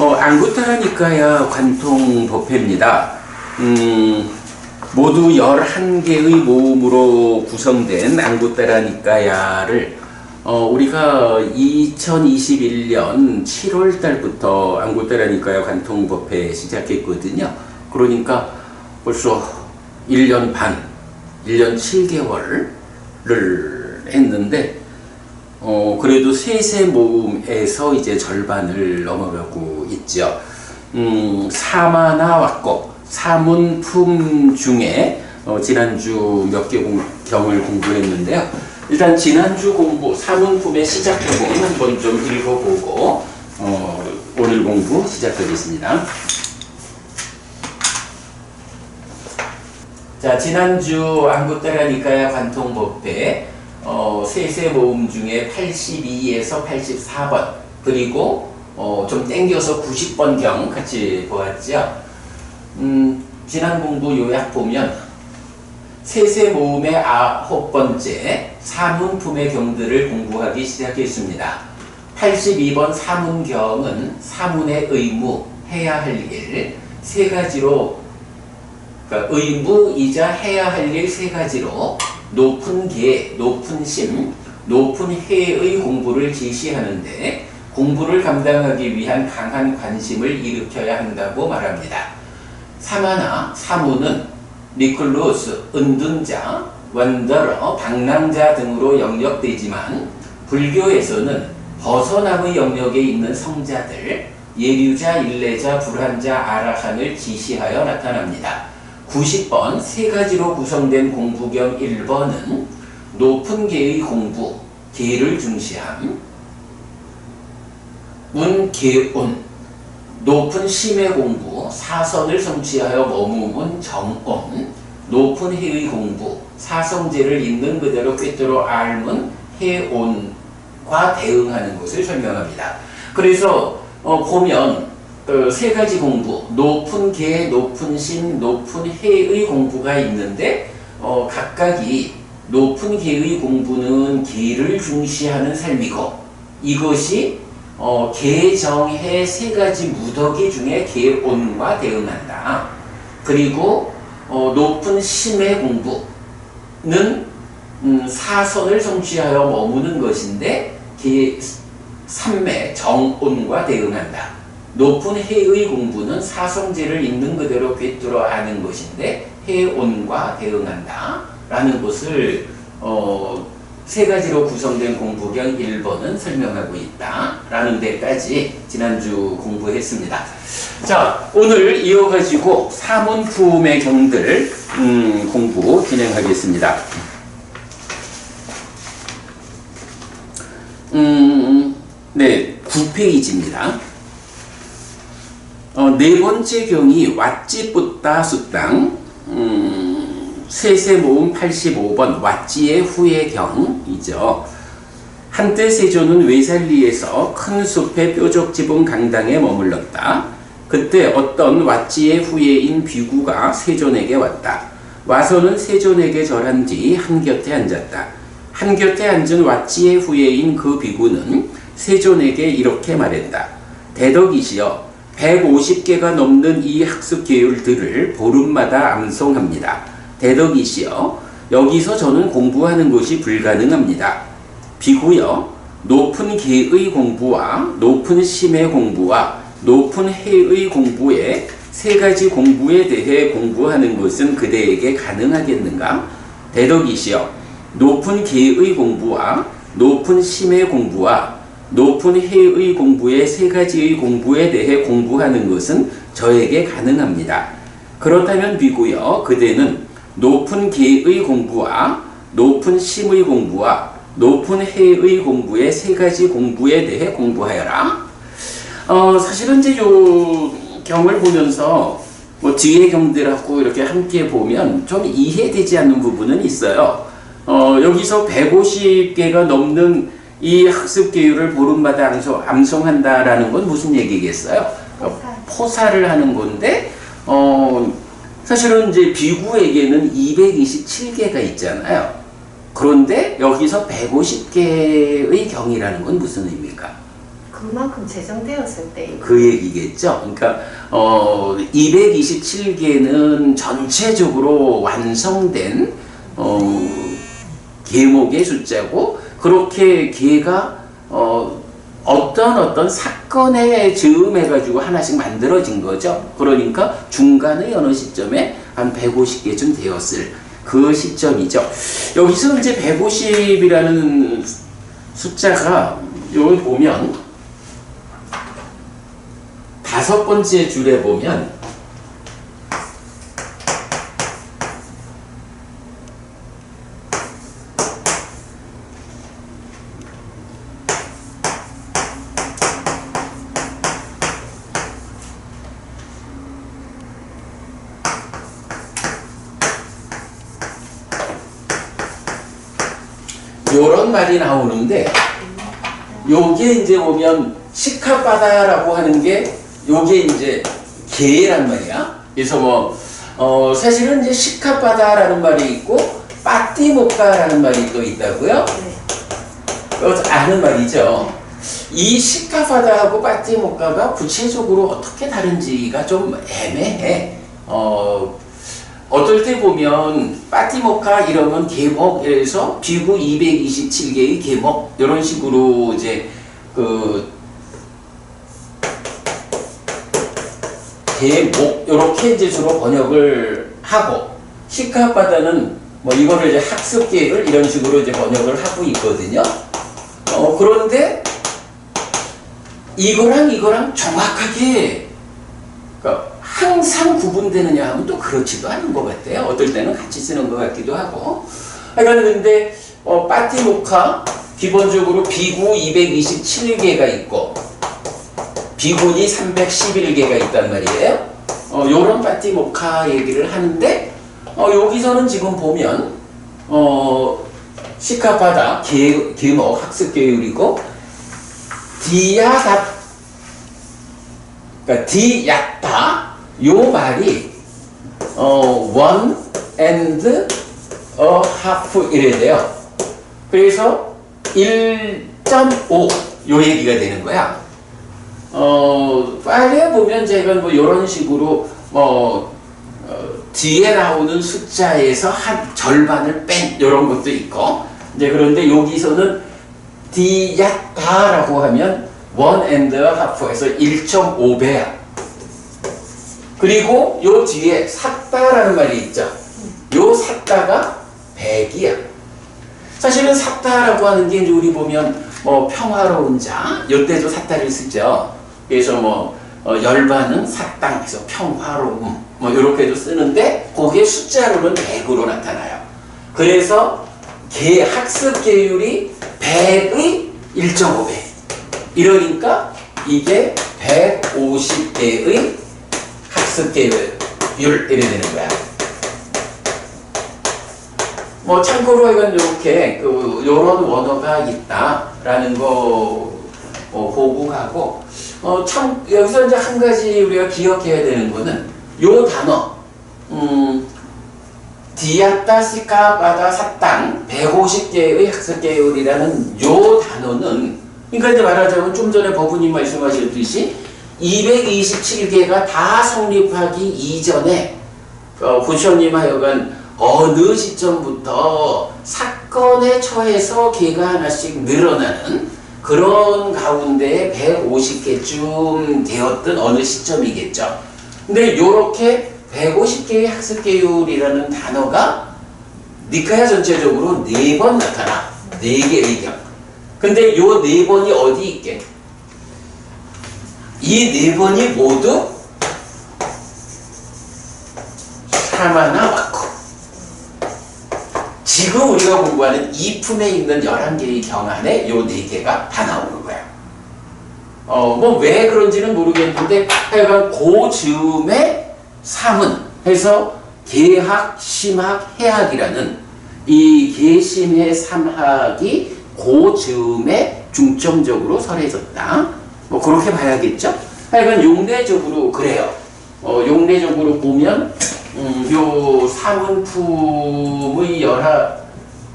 앙구타라니까야 관통법회입니다. 모두 11개의 모음으로 구성된 앙구타라니까야를 우리가 2021년 7월 달부터 앙구타라니까야 관통법회 시작했거든요. 그러니까 벌써 1년 반, 1년 7개월을 했는데 그래도 셋의 모음에서 이제 절반을 넘어가고 있죠. 사마나 왁고 사문품 중에 지난주 몇 개 경을 공부했는데요. 일단 지난주 공부 사문품의 시작 부분 한번 좀 읽어보고 오늘 공부 시작하겠습니다. 자, 지난주 앙구타라니까야 관통법회 셋의 모음 중에 82에서 84번 그리고 좀 땡겨서 90번 경 같이 보았죠. 지난 공부 요약 보면 셋의 모음의 9번째 사문품의 경들을 공부하기 시작했습니다. 82번 사문경은 사문의 의무, 해야 할 일 세 가지로, 그러니까 의무이자 해야 할 일 세 가지로 높은 계, 높은 심, 높은 해의 공부를 지시하는데 공부를 감당하기 위한 강한 관심을 일으켜야 한다고 말합니다. 사마나, 사무는 니클루스, 은둔자, 원더러, 방랑자 등으로 영역되지만 불교에서는 벗어남의 영역에 있는 성자들, 예류자, 일레자, 불한자, 아라한을 지시하여 나타납니다. 90번 세 가지로 구성된 공부경 1번은 높은 계의 공부, 계를 중시함, 운계운, 높은 심의 공부, 사선을 성취하여 머무은 정온, 높은 해의 공부, 사성제를 있는 그대로 꿰뚫어 앓은 해온과 대응하는 것을 설명합니다. 그래서 보면 세 가지 공부, 높은 계, 높은 심, 높은 해의 공부가 있는데 각각이 높은 계의 공부는 계를 중시하는 삶이고 이것이 계정해 세 가지 무더기 중에 계온과 대응한다. 그리고 높은 심의 공부는 사선을 성취하여 머무는 것인데 삼매 정온과 대응한다. 높은 해의 공부는 사성제를 있는 그대로 꿰뚫어 아는 것인데 해온과 대응한다 라는 것을 세 가지로 구성된 공부경 1번은 설명하고 있다 라는 데까지 지난주 공부했습니다. 자, 오늘 이어가지고 사문품의 경들 공부 진행하겠습니다. 네, 9페이지입니다. 네 번째 경이 왓찌뿌따 수땅, 셋의 모음 85번 왓찌의 후의 경이죠. 한때 세조는 외살리에서 큰 숲의 뾰족 지붕 강당에 머물렀다. 그때 어떤 왓찌의 후예인 비구가 세존에게 왔다. 와서는 세존에게 절한 뒤 한곁에 앉았다. 한곁에 앉은 왓찌의 후예인 그 비구는 세존에게 이렇게 말했다. 대덕이시여, 150개가 넘는 이 학습 계율들을 보름마다 암송합니다. 대덕이시여, 여기서 저는 공부하는 것이 불가능합니다. 비구여, 높은 계의 공부와 높은 심의 공부와 높은 해의 공부에 세 가지 공부에 대해 공부하는 것은 그대에게 가능하겠는가? 대덕이시여, 높은 계의 공부와 높은 심의 공부와 높은 해의 공부의 세 가지의 공부에 대해 공부하는 것은 저에게 가능합니다. 그렇다면 비구여, 그대는 높은 계의 공부와 높은 심의 공부와 높은 해의 공부의 세 가지 공부에 대해 공부하여라. 사실은 이제 요 경을 보면서 뭐 뒤에 경들하고 이렇게 함께 보면 좀 이해되지 않는 부분은 있어요. 여기서 150개가 넘는 이 학습 계율을 보름마다 암송한다라는 건 무슨 얘기겠어요? 포사를 하는 건데, 사실은 이제 비구에게는 227개가 있잖아요. 그런데 여기서 150개의 경이라는 건 무슨 의미일까? 그만큼 제정되었을 때 그 얘기겠죠. 그러니까 227개는 전체적으로 완성된 계목의 숫자고, 그렇게 개가 어떤 사건에 즈음해가지고 하나씩 만들어진 거죠. 그러니까 중간의 어느 시점에 한 150개쯤 되었을 그 시점이죠. 여기서 이제 150이라는 숫자가 여기 보면 다섯 번째 줄에 보면 요런 말이 나오는데, 요게 이제 보면 시카바다라고 하는 게 요게 이제 개란 말이야. 그래서 사실은 이제 시카바다라는 말이 있고 빠띠모카라는 말이 또 있다고요. 아는 말이죠. 이 시카바다하고 빠띠모카가 구체적으로 어떻게 다른지가 좀 애매해. 어떨 때 보면 빠띠모카 이러면 계목에서 비구 227개의 계목 이런 식으로 이제 계목 이렇게 이제 주로 번역을 하고, 시카바다는 이거를 이제 학습계획을 이런 식으로 이제 번역을 하고 있거든요. 그런데 이거랑 정확하게, 그러니까 항상 구분되느냐 하면 또 그렇지도 않은 것 같아요. 어떨 때는 같이 쓰는 것 같기도 하고. 근데 빠띠모카 기본적으로 비구 227개가 있고 비군이 311개가 있단 말이에요. 요런 빠띠모카 얘기를 하는데, 여기서는 지금 보면 시카바다 계목 학습계율이고 그러니까 디야타 요 말이 one and a half 이래야 돼요. 그래서 1.5 요 얘기가 되는 거야. 파일에 보면 제가 이런 식으로 뒤에 나오는 숫자에서 한 절반을 뺀 이런 것도 있고, 이제 그런데 여기서는 디야타라고 하면 one and a half에서 1.5배야. 그리고 요 뒤에 샀다라는 말이 있죠. 요 샀다가 100이야. 사실은 샀다라고 하는 게 이제 우리 보면 평화로운 자, 요때도 샀다를 쓰죠. 그래서 열반은 샀당해서 평화로움 요렇게도 쓰는데, 그게 숫자로는 100으로 나타나요. 그래서 학습 계율이 100의 1.5배. 이러니까 이게 150개의 학습 계율 이래 되는 거야. 참고로 이건 이렇게 요런 원어가 있다라는 거 보고 가고, 참 여기서 이제 한 가지 우리가 기억해야 되는 거는 요 단어 디야타 시카바다 사땅 150개의 학습 계율이라는 요 단어는, 그러니까 이제 말하자면 좀 전에 법우님 말씀하셨듯이 227개가 다 성립하기 이전에 부처님 하여간 어느 시점부터 사건에 처해서 개가 하나씩 늘어나는 그런 가운데 150개쯤 되었던 어느 시점이겠죠. 근데 요렇게 150개의 학습계율이라는 단어가 니카야 전체적으로 4번 나타나. 4개의 경. 근데 요 4번이 어디 있게? 이 4번이 모두 사마나 와코. 지금 우리가 공부하는 이 품에 있는 11개의 경 안에 요 4개가 다 나오는 거야. 왜 그런지는 모르겠는데, 하여간 그 즈음에 삼은 해서 계학, 심학, 해학이라는 이 계심해 삼학이 그 즈음에 중점적으로 설해졌다. 그렇게 봐야겠죠? 하여간 용례적으로 그래요. 용례적으로 보면 요 사문품의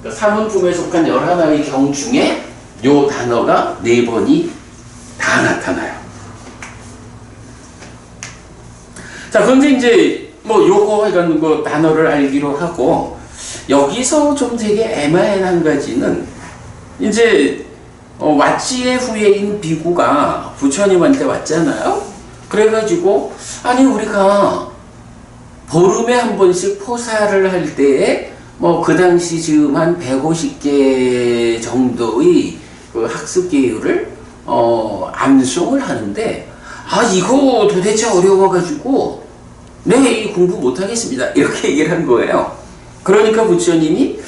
사문품에 속한 11의 경 중에 요 단어가 4번이 다 나타나요. 자, 그런데 이제 뭐 요거 이런 거 단어를 알기로 하고, 여기서 좀 되게 애매한 한 가지는 이제 왓지의 후예인 비구가 부처님한테 왔잖아요. 그래가지고 아니 우리가 보름에 한 번씩 포사를 할 때에 뭐 그 당시 지금 한 150개 정도의 그 학습 계율을 암송을 하는데, 아 이거 도대체 어려워가지고 네 이 공부 못하겠습니다 이렇게 얘기를 한 거예요. 그러니까 부처님이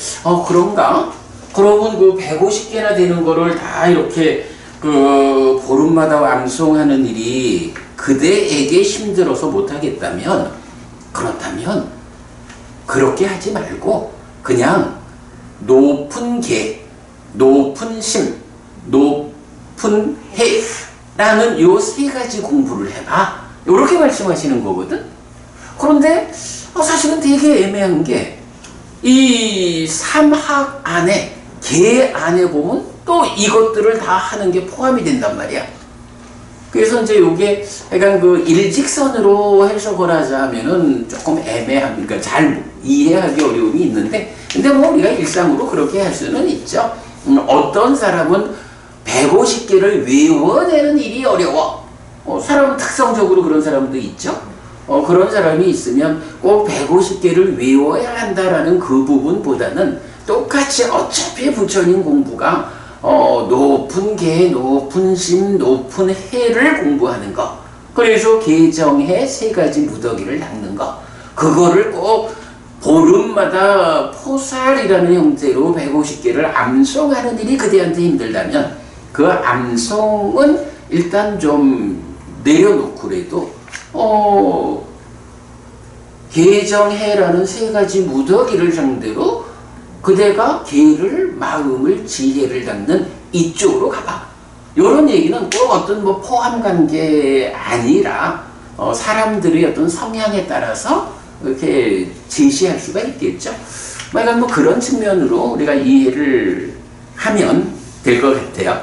그런가? 그러면 그 150개나 되는 거를 다 이렇게 그 보름마다 암송하는 일이 그대에게 힘들어서 못하겠다면, 그렇다면 그렇게 하지 말고 그냥 높은 계, 높은 심, 높은 해라는 요 세 가지 공부를 해봐. 이렇게 말씀하시는 거거든. 그런데 사실은 되게 애매한 게 이 삼학 안에, 계 안에 보면 또 이것들을 다 하는 게 포함이 된단 말이야. 그래서 이제 요게 약간 그 일직선으로 해석을 하자면은 조금 애매한, 그러니까 잘 이해하기 어려움이 있는데, 근데 뭐 우리가 일상으로 그렇게 할 수는 있죠. 어떤 사람은 150개를 외워내는 일이 어려워. 사람은 특성적으로 그런 사람도 있죠. 그런 사람이 있으면 꼭 150개를 외워야 한다라는 그 부분보다는 똑같이 어차피 부처님 공부가 높은 계, 높은 심, 높은 해를 공부하는 거. 그래서 계정해 세 가지 무더기를 닦는 거. 그거를 꼭 보름마다 포살이라는 형태로 150개를 암송하는 일이 그대한테 힘들다면 그 암송은 일단 좀 내려놓고라도 계정해라는 세 가지 무더기를 상대로 그대가 계를, 마음을, 지혜를 닦는 이쪽으로 가봐. 이런 얘기는 꼭 어떤 뭐 포함 관계 아니라 사람들의 어떤 성향에 따라서 이렇게 제시할 수가 있겠죠. 그러니까 뭐 그런 측면으로 우리가 이해를 하면 될 것 같아요.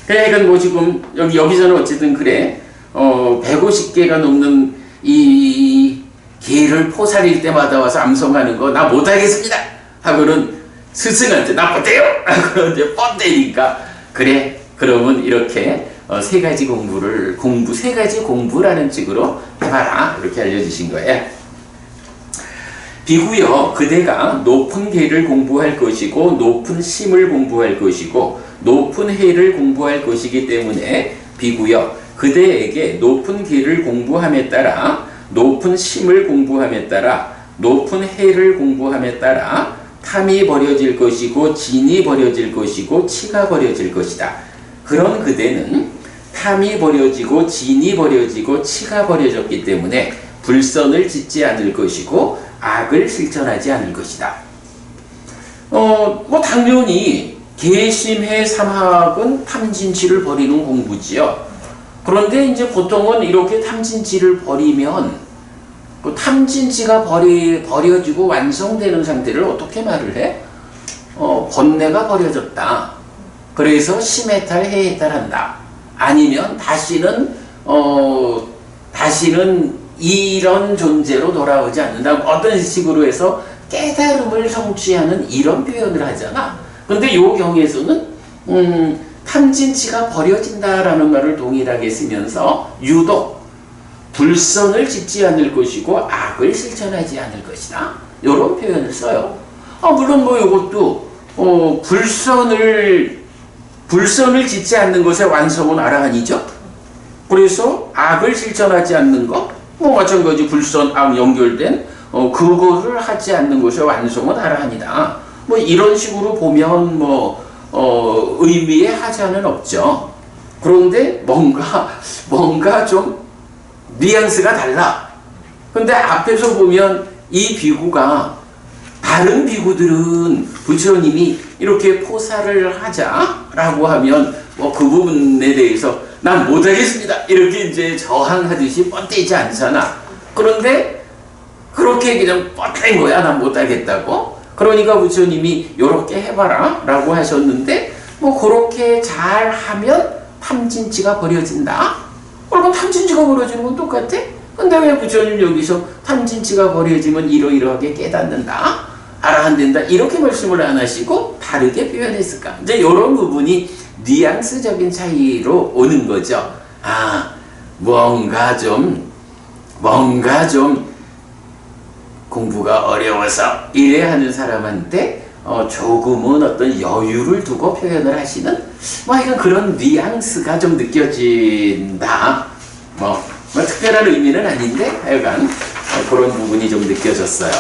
그러니까 뭐 지금 여기서는 어쨌든 그래. 150개가 넘는 이 계를 포살일 때마다 와서 암송하는 거 나 못하겠습니다 하고는 스승한테 나 못해요 하고 이제 뻗대니까, 그래 그러면 이렇게 세 가지 세 가지 공부라는 식으로 해봐라 이렇게 알려주신 거예요. 비구여, 그대가 높은 계를 공부할 것이고 높은 심을 공부할 것이고 높은 해를 공부할 것이기 때문에 비구여, 그대에게 높은 계를 공부함에 따라, 높은 심을 공부함에 따라, 높은 해를 공부함에 따라 탐이 버려질 것이고 진이 버려질 것이고 치가 버려질 것이다. 그런 그대는 탐이 버려지고 진이 버려지고 치가 버려졌기 때문에 불선을 짓지 않을 것이고 악을 실천하지 않을 것이다. 뭐 당연히 계심해 삼학은 탐진치를 버리는 공부지요. 그런데 이제 보통은 이렇게 탐진치를 버리면 그 탐진치가 버려지고 완성되는 상태를 어떻게 말을 해? 번뇌가 버려졌다. 그래서 심해탈, 해해탈한다. 아니면 다시는 이런 존재로 돌아오지 않는다. 어떤 식으로 해서 깨달음을 성취하는 이런 표현을 하잖아. 근데 요 경우에서는 탐진치가 버려진다라는 말을 동일하게 쓰면서 유독 불선을 짓지 않을 것이고 악을 실천하지 않을 것이다. 이런 표현을 써요. 물론 뭐 이것도 불선을 짓지 않는 것의 완성은 아라한이죠. 그래서 악을 실천하지 않는 것, 뭐 마찬가지 불선, 악 연결된 그거를 하지 않는 것의 완성은 아라한이다. 뭐 이런 식으로 보면 뭐 의미의 하자는 없죠. 그런데 뭔가 좀 뉘앙스가 달라. 근데 앞에서 보면 이 비구가, 다른 비구들은 부처님이 이렇게 포사를 하자라고 하면 뭐 그 부분에 대해서 난 못하겠습니다 이렇게 이제 저항하듯이 뻗대지 않잖아. 그런데 그렇게 그냥 뻗댄 거야. 난 못하겠다고. 그러니까 부처님이 요렇게 해봐라 라고 하셨는데, 뭐 그렇게 잘 하면 탐진치가 버려진다. 그러면 탐진치가 버려지는 건 똑같아? 근데 왜 부처님 여기서 탐진치가 버려지면 이러이러하게 깨닫는다, 알아한댄다 이렇게 말씀을 안 하시고 다르게 표현했을까? 이제 이런 부분이 뉘앙스적인 차이로 오는 거죠. 아, 뭔가 좀 공부가 어려워서 이래 하는 사람한테 조금은 어떤 여유를 두고 표현을 하시는 약간 그런 뉘앙스가 좀 느껴진다. 특별한 의미는 아닌데 하여간 그런 부분이 좀 느껴졌어요.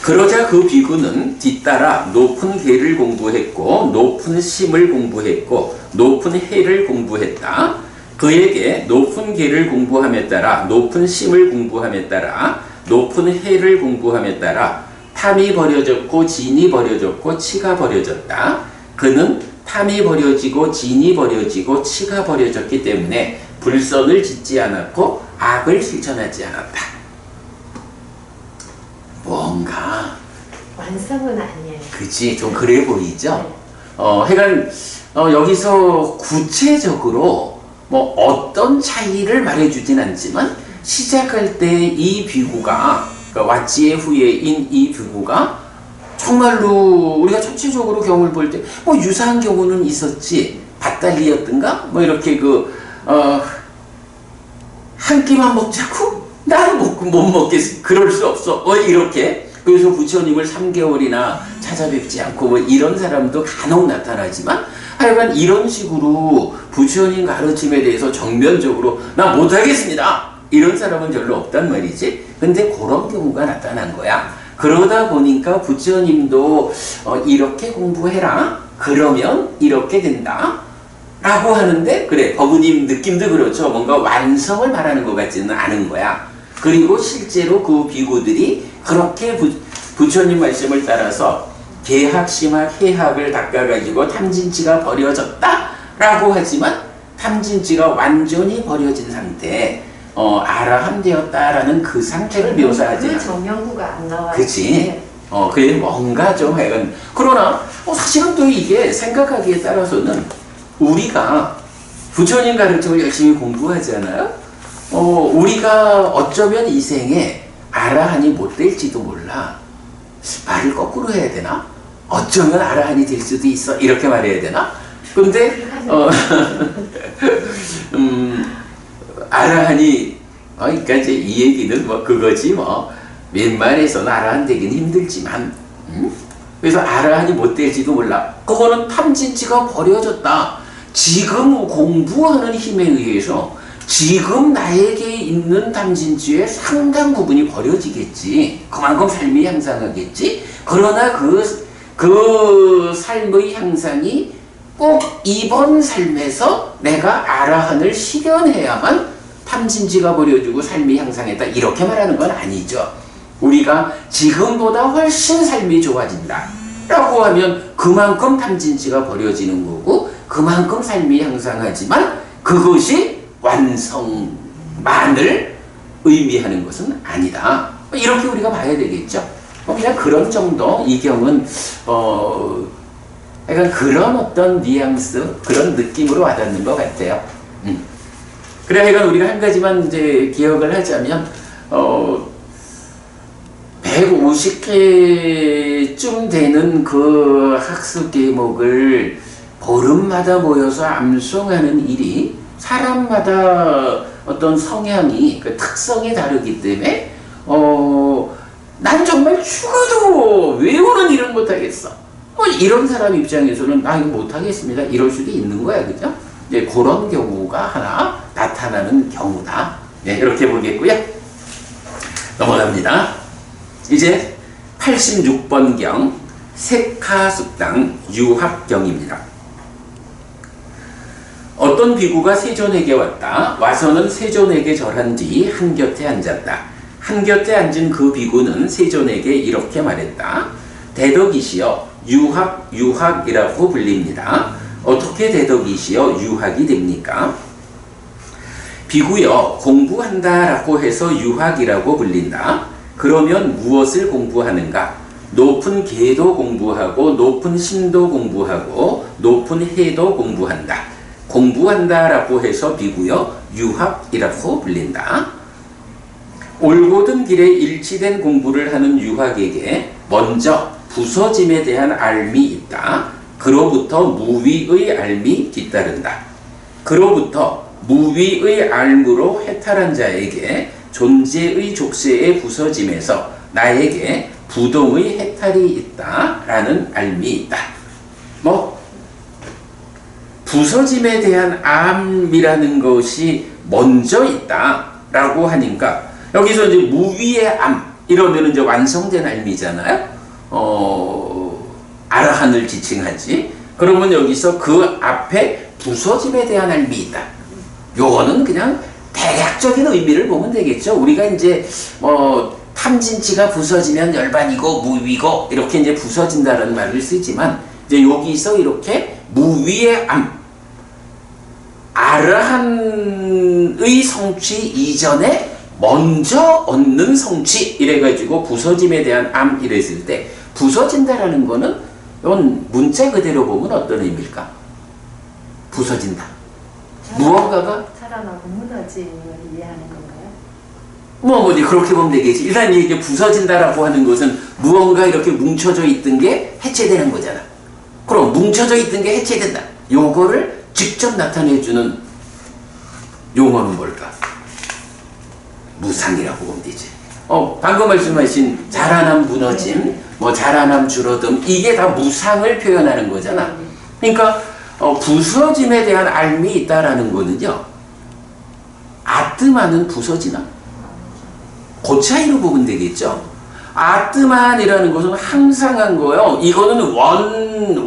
그러자 그 비구는 뒤따라 높은 계를 공부했고 높은 심을 공부했고 높은 해를 공부했다. 그에게 높은 계를 공부함에 따라 높은 심을 공부함에 따라 높은 해를 공부함에 따라 탐이 버려졌고 진이 버려졌고 치가 버려졌다. 그는 탐이 버려지고 진이 버려지고 치가 버려졌기 때문에 불선을 짓지 않았고 악을 실천하지 않았다. 뭔가 완성은 아니에요. 그치, 좀 그래 보이죠? 하여간 여기서 구체적으로 어떤 차이를 말해주진 않지만 시작할 때 이 비구가, 그러니까 왓지의 후예인 이 비구가 정말로 우리가 전체적으로 경우를 볼 때 유사한 경우는 있었지, 밭달리였든가 이렇게 한 끼만 먹자고? 나는 못 먹겠어. 그럴 수 없어. 이렇게. 그래서 부처님을 3개월이나 찾아뵙지 않고 이런 사람도 간혹 나타나지만 하여간 이런 식으로 부처님 가르침에 대해서 정면적으로 나 못하겠습니다, 이런 사람은 별로 없단 말이지. 근데 그런 경우가 나타난 거야. 그러다 보니까 부처님도 이렇게 공부해라, 그러면 이렇게 된다 라고 하는데, 그래, 법우님 느낌도 그렇죠. 뭔가 완성을 말하는 것 같지는 않은 거야. 그리고 실제로 그 비구들이 그렇게 부처님 말씀을 따라서 계학, 심학, 해학을 닦아가지고 탐진치가 버려졌다 라고 하지만 탐진치가 완전히 버려진 상태, 아라함되었다라는 그 상태를 묘사하지 않아. 그 정명구가 안 나와요. 그치? 그게 뭔가 좀 하여간. 그러나 사실은 또 이게 생각하기에 따라서는 우리가 부처님 가르침을 열심히 공부하잖아요. 우리가 어쩌면 이 생에 아라한이 못 될지도 몰라. 말을 거꾸로 해야 되나? 어쩌면 아라한이 될 수도 있어, 이렇게 말해야 되나? 근데 아라한이 그러니까 이제 이 얘기는 그거지 웬만해서는 아라한 되긴 힘들지만 그래서 아라한이 못 될지도 몰라. 그거는 탐진치가 버려졌다. 지금 공부하는 힘에 의해서 지금 나에게 있는 탐진치의 상당 부분이 버려지겠지. 그만큼 삶이 향상하겠지. 그러나 그 삶의 향상이 꼭 이번 삶에서 내가 아라한을 실현해야만 탐진치가 버려지고 삶이 향상했다, 이렇게 말하는 건 아니죠. 우리가 지금보다 훨씬 삶이 좋아진다 라고 하면 그만큼 탐진치가 버려지는 거고 그만큼 삶이 향상하지만 그것이 완성만을 의미하는 것은 아니다, 이렇게 우리가 봐야 되겠죠. 그냥 그런 정도 이경은 약간 그런 어떤 뉘앙스, 그런 느낌으로 와닿는 것 같아요. 그래, 하여간 우리가 한 가지만 이제 기억을 하자면 150회쯤 되는 그 학습 계목을 보름마다 모여서 암송하는 일이 사람마다 어떤 성향이, 그 특성이 다르기 때문에 난 정말 죽어도 외우는 일은 못하겠어, 이런 사람 입장에서는 나 이거 못하겠습니다, 이럴 수도 있는 거야. 그죠? 이제 그런 경우가 하나 나타나는 경우다. 네, 이렇게 보겠고요. 넘어갑니다. 이제 86번경 색하숙당 유학경입니다. 어떤 비구가 세존에게 왔다. 와서는 세존에게 절한 뒤 한곁에 앉았다. 한곁에 앉은 그 비구는 세존에게 이렇게 말했다. 대덕이시여, 유학이라고 불립니다. 어떻게 대덕이시여 유학이 됩니까? 비구여, 공부한다라고 해서 유학이라고 불린다. 그러면 무엇을 공부하는가? 높은 계도 공부하고 높은 신도 공부하고 높은 해도 공부한다. 공부한다라고 해서 비구요 유학이라고 불린다. 올곧은 길에 일치된 공부를 하는 유학에게 먼저 부서짐에 대한 앓미 있다. 그로부터 무위의 앓미 뒤따른다. 그로부터 무위의 앓므로 해탈한 자에게 존재의 족쇄의 부서짐에서 나에게 부동의 해탈이 있다라는 앓미 있다. 뭐 부서짐에 대한 암이라는 것이 먼저 있다라고 하니까 여기서 이제 무위의 암 이러면 이제 완성된 앓미잖아요. 아라한을 지칭하지. 그러면 여기서 그 앞에 부서짐에 대한 앓미 있다. 요거는 그냥 대략적인 의미를 보면 되겠죠. 우리가 이제 탐진치가 부서지면 열반이고 무위고 이렇게 이제 부서진다는 말을 쓰지만 이제 여기서 이렇게 무위의 암, 아라한의 성취 이전에 먼저 얻는 성취 이래가지고 부서짐에 대한 암 이랬을 때 부서진다라는 거는 이건 문자 그대로 보면 어떤 의미일까? 부서진다. 무언가가 살아나고 무너짐을 이해하는 건가요? 뭐지 그렇게 보면 되겠지. 일단 이게 부서진다라고 하는 것은 무언가 이렇게 뭉쳐져 있던 게 해체되는 거잖아. 그럼 뭉쳐져 있던 게 해체된다. 요거를 직접 나타내주는 용어는 뭘까? 무상이라고 보면 되지. 방금 말씀하신 자라남 무너짐, 뭐 자라남 줄어듦 이게 다 무상을 표현하는 거잖아. 그러니까 부서짐에 대한 앓미 있다라는 거는요. 아뜨만은 부서지나? 그 차이로 보면 되겠죠. 아뜨만이라는 것은 항상한 거예요. 이거는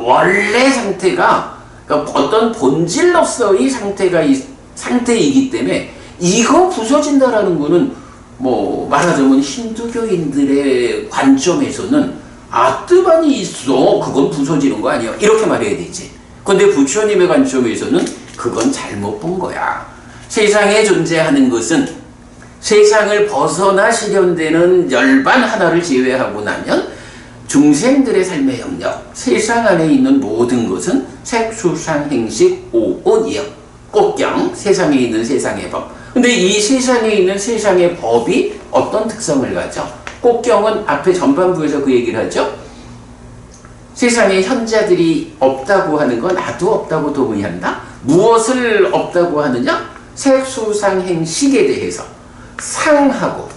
원래 상태가 그러니까 어떤 본질로서의 상태이기 때문에 이거 부서진다라는 거는 뭐 말하자면 힌두교인들의 관점에서는 아뜨만이 있어 그건 부서지는 거 아니야 이렇게 말해야 되지. 근데 부처님의 관점에서는 그건 잘못 본 거야. 세상에 존재하는 것은 세상을 벗어나 실현되는 열반 하나를 제외하고 나면 중생들의 삶의 영역, 세상 안에 있는 모든 것은 색수상 행식 오온이요. 꽃경, 세상에 있는 세상의 법. 근데 이 세상에 있는 세상의 법이 어떤 특성을 가져? 꽃경은 앞에 전반부에서 그 얘기를 하죠. 세상에 현자들이 없다고 하는 건 나도 없다고 동의한다. 무엇을 없다고 하느냐? 색수상행식에 대해서 상하고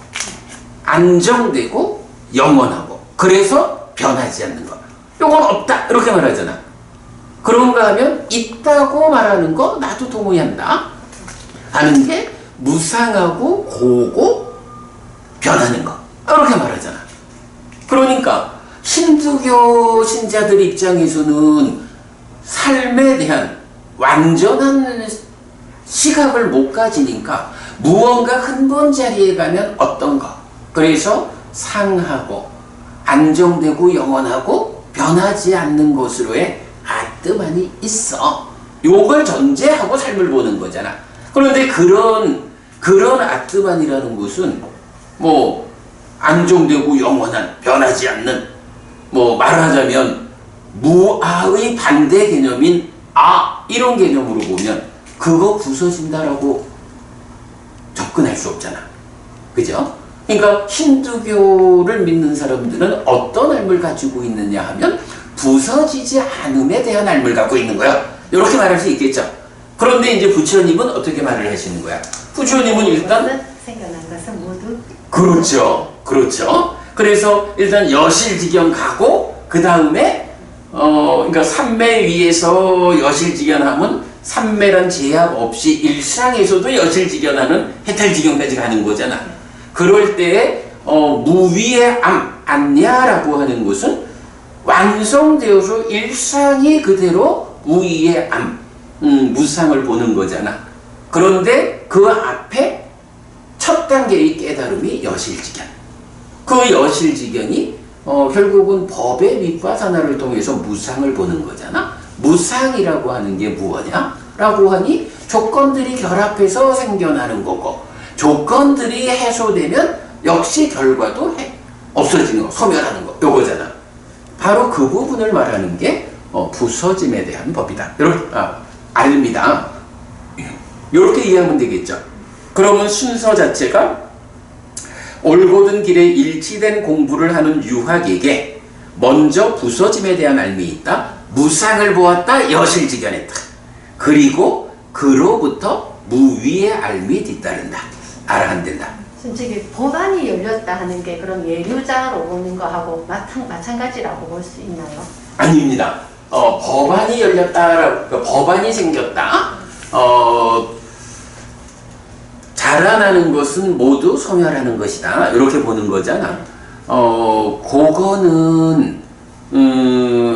안정되고 영원하고 그래서 변하지 않는 것. 이건 없다 이렇게 말하잖아. 그런가 하면 있다고 말하는 거 나도 동의한다 하는 게 무상하고 고고 변하는 거 이렇게 말하잖아. 그러니까 힌두교 신자들 입장에서는 삶에 대한 완전한 시각을 못 가지니까 무언가 근본 자리에 가면 어떤 거 그래서 상하고 안정되고 영원하고 변하지 않는 것으로의 아뜨만이 있어. 요걸 전제하고 삶을 보는 거잖아. 그런데 그런 아뜨만이라는 것은 뭐 안정되고 영원한 변하지 않는 뭐 말하자면 무아의 반대 개념인 이런 개념으로 보면 그거 부서진다라고 접근할 수 없잖아. 그죠? 그러니까 힌두교를 믿는 사람들은 어떤 삶을 가지고 있느냐 하면 부서지지 않음에 대한 삶을 갖고 있는 거야. 이렇게 말할 수 있겠죠. 그런데 이제 부처님은 어떻게 말을 하시는 거야? 부처님은 일단 생겨난 것은 모두 그렇죠. 그래서 일단 여실지경 가고 그 다음에 그러니까 삼매 위에서 여실지경하면 삼매란 제약 없이 일상에서도 여실지경하는 해탈지경까지 가는 거잖아. 그럴 때 무위의 안냐라고 하는 것은 완성되어서 일상이 그대로 무위의 무상을 보는 거잖아. 그런데 그 앞에 첫 단계의 깨달음이 여실지경. 그 여실지경이 결국은 법의 윗바사나를 통해서 무상을 보는 거잖아. 무상이라고 하는 게 무엇냐? 라고 하니 조건들이 결합해서 생겨나는 거고 조건들이 해소되면 역시 결과도 없어지는 거, 소멸하는 거 요거잖아. 바로 그 부분을 말하는 게 부서짐에 대한 법이다. 알미다. 이렇게 이해하면 되겠죠. 그러면 순서 자체가 올곧은 길에 일치된 공부를 하는 유학에게 먼저 부서짐에 대한 알미 있다. 무상을 보았다. 여실직연했다. 그리고 그로부터 무위의 알미 뒤따른다. 알아한댄다. 솔직히 법안이 열렸다 하는 게 그럼 예류자로 오는 거하고 마찬가지라고 볼 수 있나요? 아닙니다. 법안이 열렸다. 법안이 생겼다. 자라나는 것은 모두 소멸하는 것이다. 이렇게 보는 거잖아. 그거는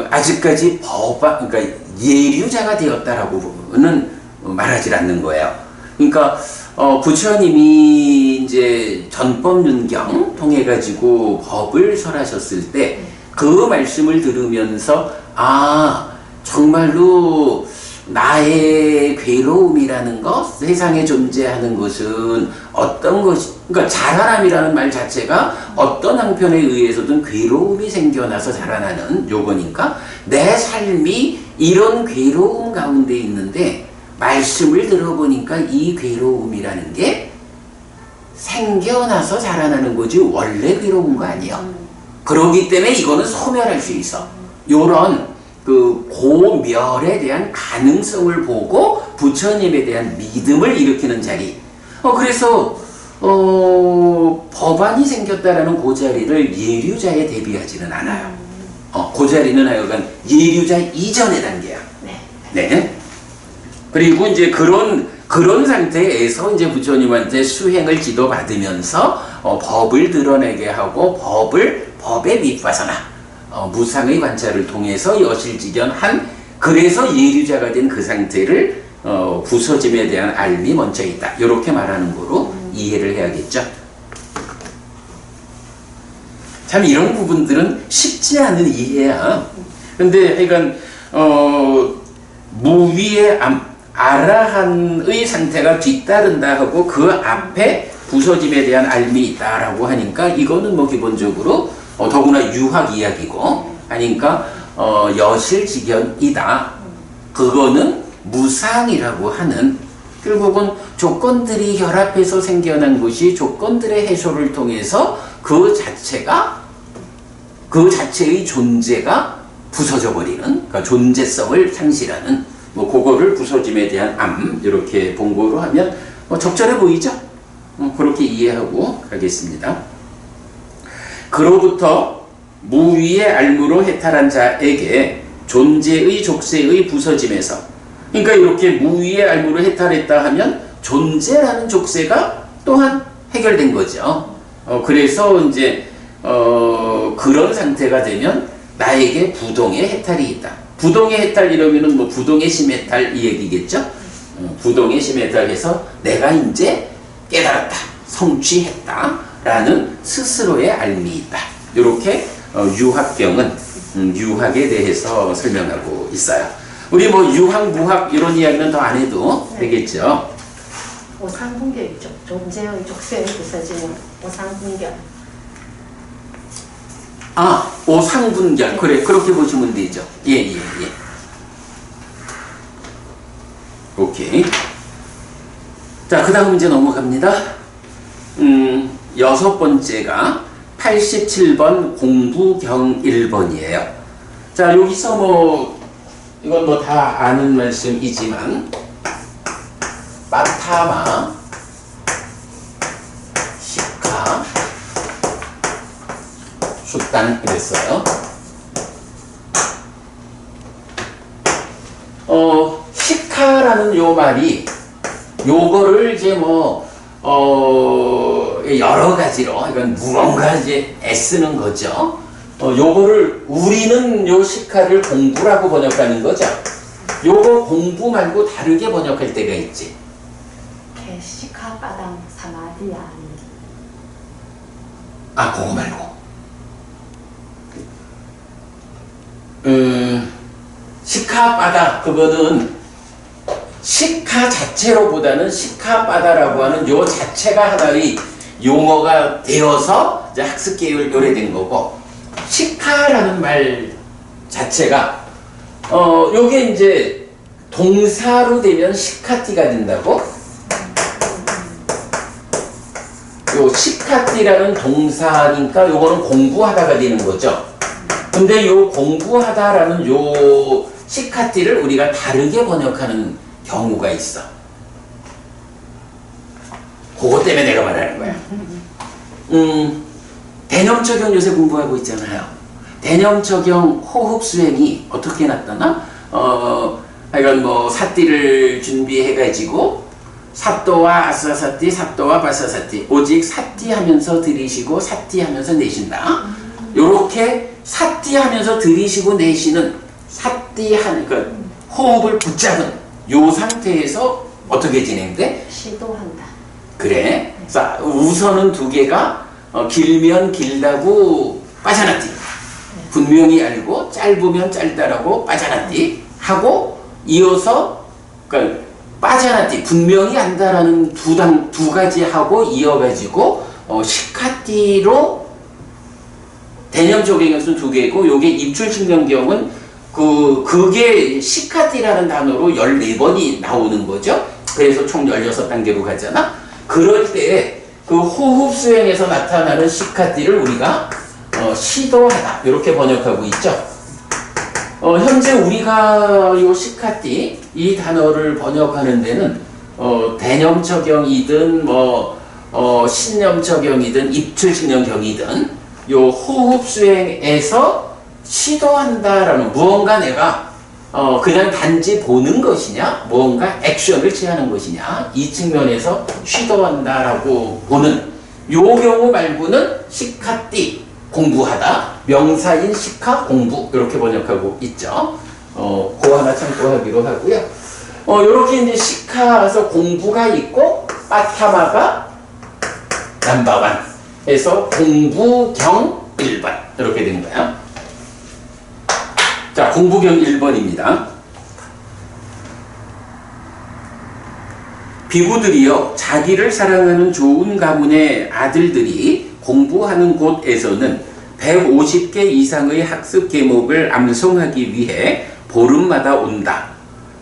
아직까지 그러니까 예류자가 되었다라고는 말하지 않는 거예요. 그러니까 부처님이 이제 전법윤경 통해 가지고 법을 설하셨을 때 그 말씀을 들으면서 정말로 나의 괴로움이라는 것, 세상에 존재하는 것은 어떤 것이, 그러니까 자라남이라는 말 자체가 어떤 형편에 의해서든 괴로움이 생겨나서 자라나는 요거니까 내 삶이 이런 괴로움 가운데 있는데 말씀을 들어보니까 이 괴로움이라는 게 생겨나서 자라나는 거지 원래 괴로운 거 아니에요. 그러기 때문에 이거는 소멸할 수 있어. 요런 고멸에 대한 가능성을 보고 부처님에 대한 믿음을 일으키는 자리. 그래서 법안이 생겼다라는 그 자리를 예류자에 대비하지는 않아요. 그 자리는 하여간 예류자 이전의 단계야. 네. 그리고 이제 그런 상태에서 이제 부처님한테 수행을 지도받으면서 법을 드러내게 하고 법의 밑바사나 무상의 관찰을 통해서 여실직연한 그래서 예류자가 된 그 상태를 부서짐에 대한 알미 먼저 있다. 이렇게 말하는 거로 이해를 해야겠죠. 참 이런 부분들은 쉽지 않은 이해야. 근데 하여간 무위의 아라한의 상태가 뒤따른다 하고 그 앞에 부서짐에 대한 알미 있다라고 하니까 이거는 뭐 기본적으로 더구나 유학 이야기고 하니까 여실직연이다. 그거는 무상이라고 하는 결국은 조건들이 결합해서 생겨난 것이 조건들의 해소를 통해서 그 자체의 존재가 부서져 버리는 그러니까 존재성을 상실하는 뭐 그거를 부서짐에 대한 이렇게 본거로 하면 적절해 보이죠? 그렇게 이해하고 가겠습니다. 그로부터 무위의 알무로 해탈한 자에게 존재의 족쇄의 부서짐에서 그러니까 이렇게 무위의 알무로 해탈했다 하면 존재라는 족쇄가 또한 해결된 거죠. 그래서 이제 그런 상태가 되면 나에게 부동의 해탈이 있다. 부동의 해탈 이러면은 뭐 부동의 심해탈 이 얘기겠죠? 부동의 심해탈에서 내가 이제 깨달았다, 성취했다라는 스스로의 알미 있다. 이렇게 유학경은 유학에 대해서 설명하고 있어요. 우리 뭐 유학, 무학 이런 이야기는 더 안 해도 되겠죠. 오상분결이죠. 존재의 족쇄의 부서지는 오상분결. 오상분결. 그래, 그렇게 보시면 되죠. 예. 오케이. 자, 그 다음 이제 넘어갑니다. 6번째가 87번 공부경 1번이에요. 자, 여기서 뭐, 이건 뭐 다 아는 말씀이지만, 빠타마, 시카, 숫단 이랬어요. 시카라는 요 말이 요거를 이제 뭐 여러 가지로 이건 무언가 이제 애쓰는 거죠. 요거를 우리는 요 시카를 공부라고 번역하는 거죠. 요거 공부 말고 다르게 번역할 때가 있지. 시카바당 사마디야. 그거 말고. 시카바다 그거는 시카 자체로보다는 시카바다라고 하는 요 자체가 하나의 용어가 되어서 이제 학습 계열 요래된 거고 시카라는 말 자체가 요게 이제 동사로 되면 시카티가 된다고. 요 시카티라는 동사니까 요거는 공부하다가 되는 거죠. 근데 요 공부하다라는 요 시카티를 우리가 다르게 번역하는 경우가 있어. 그것 때문에 내가 말하는 거야. 대념적용 요새 공부하고 있잖아요. 대념적용 호흡 수행이 어떻게 나타나? 하여간 뭐 사띠를 준비해가지고 사또와 아싸사띠, 사또와 바사사띠, 오직 사띠 하면서 들이쉬고 사띠 하면서 내쉰다. 요렇게 사띠 하면서 들이쉬고 내쉬는 사띠 그러니까 호흡을 붙잡은 요 상태에서 어떻게 진행돼? 시도한다. 그래. 자, 우선은 두 개가 길면 길다고 빠져나띠. 분명히 알고 짧으면 짧다라고 빠져나띠 하고 이어서 그러니까 빠져나띠 분명히 안다라는 두 가지 하고 이어가지고 시카띠로 대념적용에서는 두 개고 요게 입출증명경은 그게 시카띠라는 단어로 14번이 나오는 거죠. 그래서 총 16단계로 가잖아. 그럴 때 그 호흡 수행에서 나타나는 시카띠를 우리가 시도하다 이렇게 번역하고 있죠. 현재 우리가 요 시카띠 이 단어를 번역하는 데는 대념적용이든 신념적용이든 입출증명경이든 요 호흡 수행에서 시도한다라는 무언가 내가 그냥 단지 보는 것이냐 무언가 액션을 취하는 것이냐 이 측면에서 시도한다라고 보는 요 경우 말고는 시카띠 공부하다 명사인 시카 공부 이렇게 번역하고 있죠. 그 하나 참고하기로 하고요. 요렇게 이제 시카에서 공부가 있고 빠타마가 넘버원 해서 공부경 1번 이렇게 된 거야. 자, 공부경 1번입니다. 비구들이여 자기를 사랑하는 좋은 가문의 아들들이 공부하는 곳에서는 150개 이상의 학습 계목을 암송하기 위해 보름마다 온다.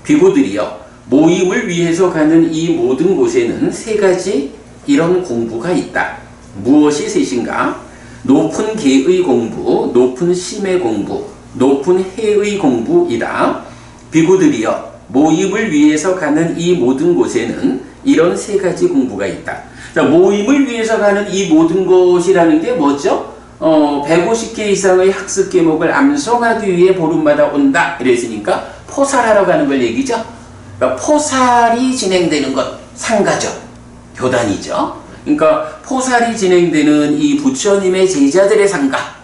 비구들이여 모임을 위해서 가는 이 모든 곳에는 세 가지 이런 공부가 있다. 무엇이 셋인가? 높은 계의 공부, 높은 심의 공부, 높은 해의 공부이다. 비구들이여 모임을 위해서 가는 이 모든 곳에는 이런 세 가지 공부가 있다. 자, 모임을 위해서 가는 이 모든 것이라는 게 뭐죠? 150개 이상의 학습 계목을 암송하기 위해 보름마다 온다. 이랬으니까 포살하러 가는 걸 얘기죠. 그러니까 포살이 진행되는 것, 상가죠. 교단이죠. 그러니까 포살이 진행되는 이 부처님의 제자들의 상가,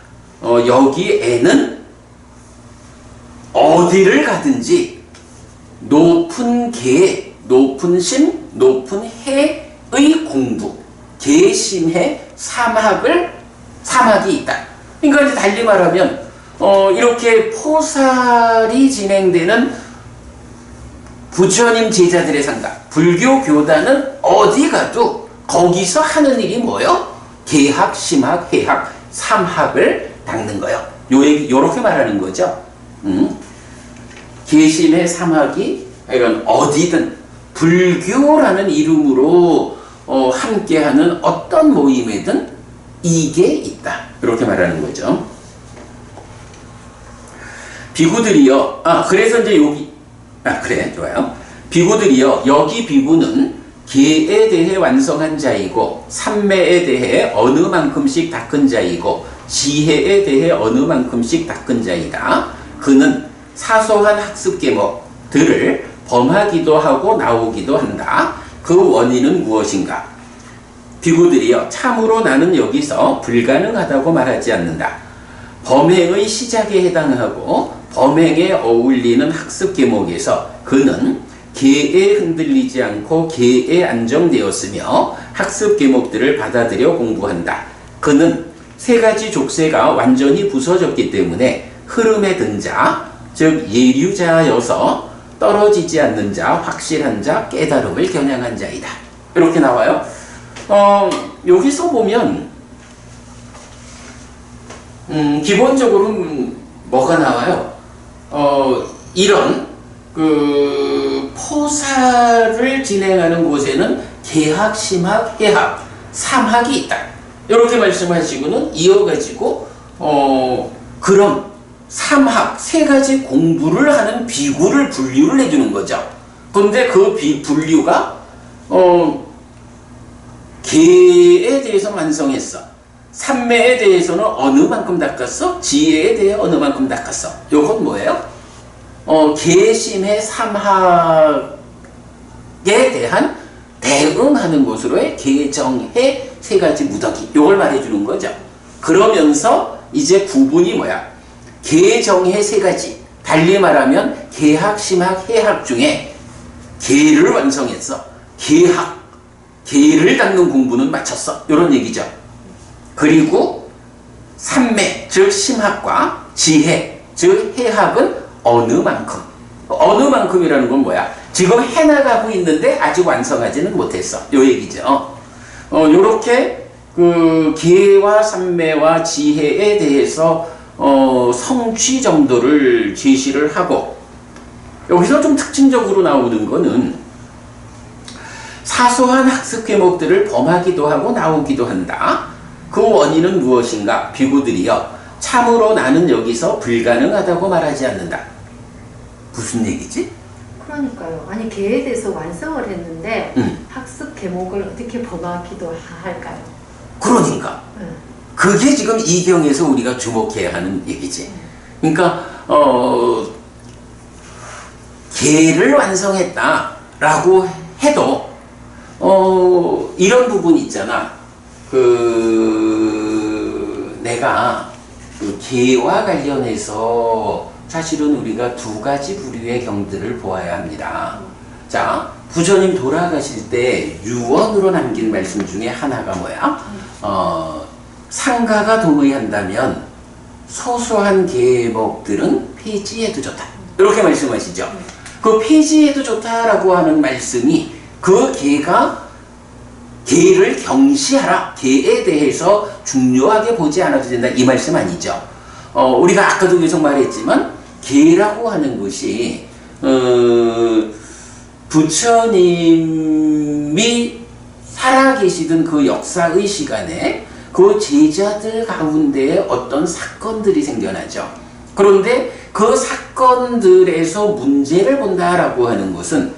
여기에는 어디를 가든지 높은 계, 높은 심, 높은 해의 공부, 계심해 사막이 있다. 그러니까 이제 달리 말하면 이렇게 포살이 진행되는 부처님 제자들의 상가, 불교 교단은 어디 가도 거기서 하는 일이 뭐요? 계학, 심학, 해학, 삼학을 닦는 거예요. 요렇게 말하는 거죠. 계심의 삼학이 이런 어디든 불교라는 이름으로 함께하는 어떤 모임에든 이게 있다. 이렇게 말하는 거죠. 비구들이여, 그래서 이제 여기, 그래, 좋아요. 비구들이여, 여기 비구는 계에 대해 완성한 자이고, 삼매에 대해 어느 만큼씩 닦은 자이고, 지혜에 대해 어느 만큼씩 닦은 자이다. 그는 사소한 학습 계목들을 범하기도 하고 나오기도 한다. 그 원인은 무엇인가? 비구들이여 참으로 나는 여기서 불가능하다고 말하지 않는다. 범행의 시작에 해당하고 범행에 어울리는 학습 계목에서 그는 계에 흔들리지 않고 계에 안정되었으며 학습 계목들을 받아들여 공부한다. 그는 세 가지 족쇄가 완전히 부서졌기 때문에 흐름에 든 자, 즉 예류자여서 떨어지지 않는 자, 확실한 자, 깨달음을 겨냥한 자이다. 이렇게 나와요. 여기서 보면 기본적으로 뭐가 나와요? 이런 그 포사를 진행하는 곳에는 계학, 심학, 해학, 삼학이 있다. 이렇게 말씀하시고는 이어가지고 그럼 삼학 세 가지 공부를 하는 비구를 분류를 해주는 거죠. 그런데 그 분류가 계에 대해서 완성했어. 삼매에 대해서는 어느 만큼 닦았어? 지혜에 대해 어느 만큼 닦았어? 요건 뭐예요? 계심의 삼학에 대한 대응하는 것으로의 계정의 세 가지 무더기. 요걸 말해주는 거죠. 그러면서 이제 구분이 뭐야? 계정의 세 가지. 달리 말하면 계학, 심학, 해학 중에 계를 완성했어. 계를 닦는 공부는 마쳤어. 요런 얘기죠. 그리고 삼매, 즉 심학과 지혜, 즉 해학은 어느 만큼이라는 건 뭐야? 지금 해나가고 있는데 아직 완성하지는 못했어. 요 얘기죠. 요렇게 그 기회와 삼매와 지혜에 대해서 성취 정도를 제시를 하고, 여기서 좀 특징적으로 나오는 거는 사소한 학습 과목들을 범하기도 하고 나오기도 한다. 그 원인은 무엇인가? 비구들이요, 참으로 나는 여기서 불가능하다고 말하지 않는다. 무슨 얘기지? 그러니까요. 아니 개에 대해서 완성을 했는데 학습 과목을 어떻게 범하기도 할까요? 그러니까 그게 지금 이경에서 우리가 주목해야 하는 얘기지. 그러니까 개를 완성했다라고 해도 이런 부분 있잖아. 내가 그 개와 관련해서 사실은 우리가 두 가지 부류의 경들을 보아야 합니다. 자, 부처님 돌아가실 때 유언으로 남긴 말씀 중에 하나가 뭐야? 상가가 동의한다면 소소한 계목들은 폐지해도 좋다. 이렇게 말씀하시죠. 그 폐지해도 좋다라고 하는 말씀이 그 계를 경시하라. 계에 대해서 중요하게 보지 않아도 된다. 이 말씀 아니죠. 우리가 아까도 계속 말했지만 계라고 하는 것이 부처님이 살아계시던 그 역사의 시간에 그 제자들 가운데에 어떤 사건들이 생겨나죠. 그런데 그 사건들에서 문제를 본다라고 하는 것은,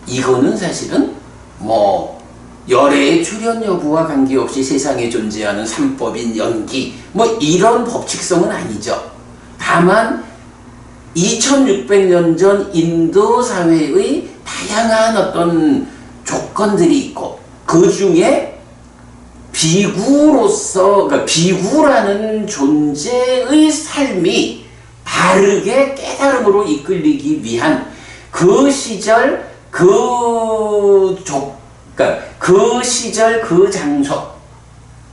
이거는 사실은 뭐 열애의 출현 여부와 관계없이 세상에 존재하는 삼법인 연기 뭐 이런 법칙성은 아니죠. 다만 2600년 전 인도 사회의 다양한 어떤 조건들이 있고, 그 중에 비구로서, 그러니까 비구라는 존재의 삶이 바르게 깨달음으로 이끌리기 위한 그 시절 그러니까 그 시절 그 장소,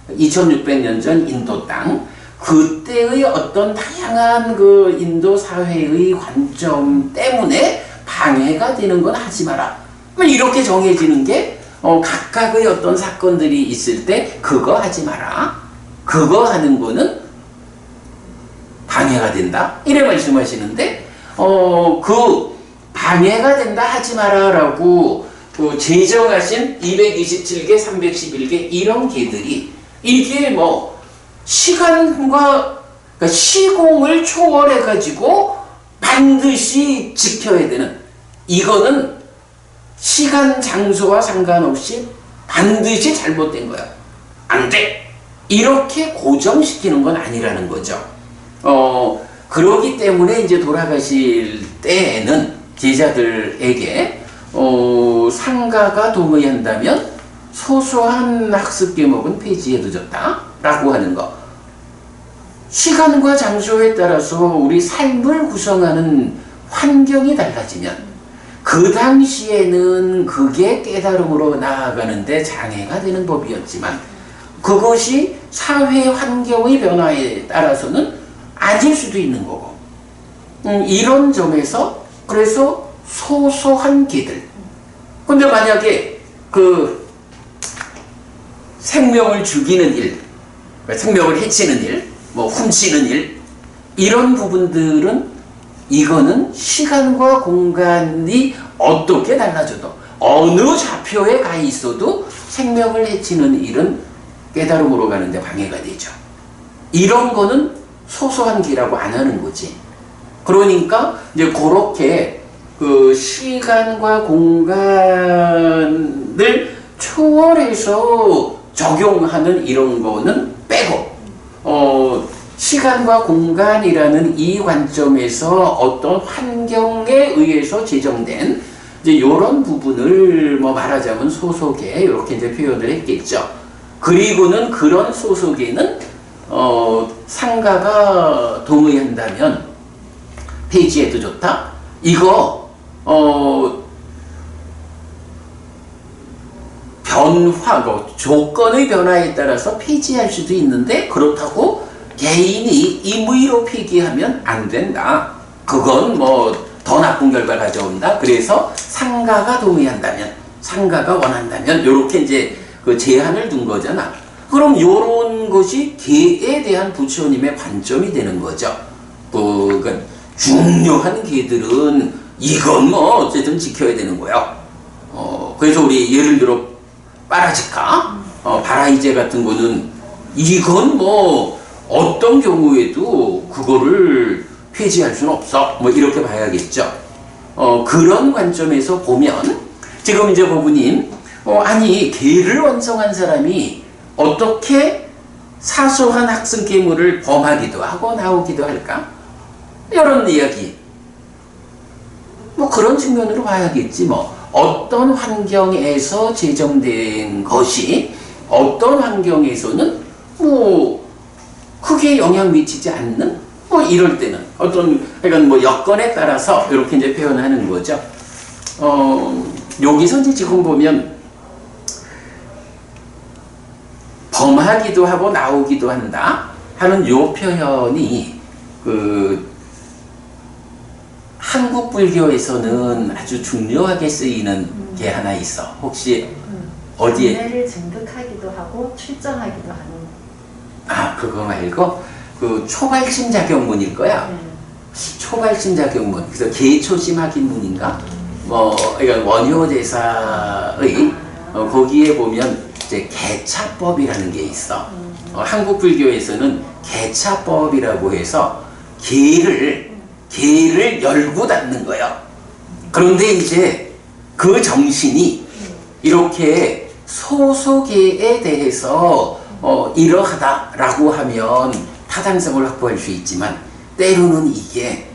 2600년 전 인도 땅, 그때의 어떤 다양한 그 인도 사회의 관점 때문에 방해가 되는 건 하지 마라. 이렇게 정해지는 게 각각의 어떤 사건들이 있을 때 그거 하지 마라. 그거 하는 거는 방해가 된다. 이래 말씀하시는데 그 방해가 된다 하지 마라라고 그 제정하신 227개, 311개 이런 개들이 이게 뭐 시간과 그러니까 시공을 초월해 가지고 반드시 지켜야 되는, 이거는 시간 장소와 상관없이 반드시 잘못된 거야. 안 돼. 이렇게 고정시키는 건 아니라는 거죠. 그러기 때문에 이제 돌아가실 때에는 제자들에게 상가가 동의한다면 소소한 학습 과목은 폐지해도 좋다라고 하는 거. 시간과 장소에 따라서 우리 삶을 구성하는 환경이 달라지면 그 당시에는 그게 깨달음으로 나아가는데 장애가 되는 법이었지만, 그것이 사회 환경의 변화에 따라서는 아닐 수도 있는 거고, 이런 점에서 그래서 소소한 개들. 근데 만약에 그 생명을 죽이는 일, 생명을 해치는 일, 뭐 훔치는 일, 이런 부분들은 이거는 시간과 공간이 어떻게 달라져도 어느 좌표에 가 있어도 생명을 해치는 일은 깨달음으로 가는데 방해가 되죠. 이런 거는 소소한 기라고 안 하는 거지. 그러니까 이제 그렇게 그 시간과 공간을 초월해서 적용하는 이런 거는 빼고, 시간과 공간이라는 이 관점에서 어떤 환경에 의해서 제정된 이제 이런 부분을 뭐 말하자면 소속에 이렇게 이제 표현을 했겠죠. 그리고는 그런 소속에는 상가가 동의한다면 폐지해도 좋다. 이거 변화, 조건의 변화에 따라서 폐지할 수도 있는데 그렇다고 개인이 임의로 폐기하면 안 된다. 그건 뭐 더 나쁜 결과 가져온다. 그래서 상가가 동의한다면, 상가가 원한다면 이렇게 이제 그 제한을 둔 거잖아. 그럼 이런 것이 개에 대한 부처님의 관점이 되는 거죠. 그러니까 중요한 개들은 이건 뭐 어쨌든 지켜야 되는 거야. 그래서 우리 예를 들어 파라지카, 바라이제 같은 거는 이건 뭐 어떤 경우에도 그거를 폐지할 수는 없어. 뭐 이렇게 봐야겠죠. 그런 관점에서 보면 지금 이제 고부님, 아니 개를 완성한 사람이 어떻게 사소한 학습 괴물을 범하기도 하고 나오기도 할까? 이런 이야기. 뭐 그런 측면으로 봐야겠지 뭐. 어떤 환경에서 제정된 것이 어떤 환경에서는 뭐 크게 영향 미치지 않는 뭐 이럴 때는 어떤 그러니까 뭐 여건에 따라서 이렇게 이제 표현하는 거죠. 여기서 이제 지금 보면 범하기도 하고 나오기도 한다 하는 요 표현이 그 한국 불교에서는 아주 중요하게 쓰이는 게 하나 있어. 혹시 어디에? 장례를 증득하기도 하고 출정하기도 하는. 아, 그거 말고 그 초발심 자격문일 거야. 초발심 자격문. 그래서 개초심 확인문인가? 뭐 그러니까 원효제사의 거기에 보면 이제 개차법이라는 게 있어. 한국 불교에서는 개차법이라고 해서 개를 열고 닫는 거예요. 그런데 이제 그 정신이 이렇게 소소개에 대해서 이러하다라고 하면 타당성을 확보할 수 있지만 때로는 이게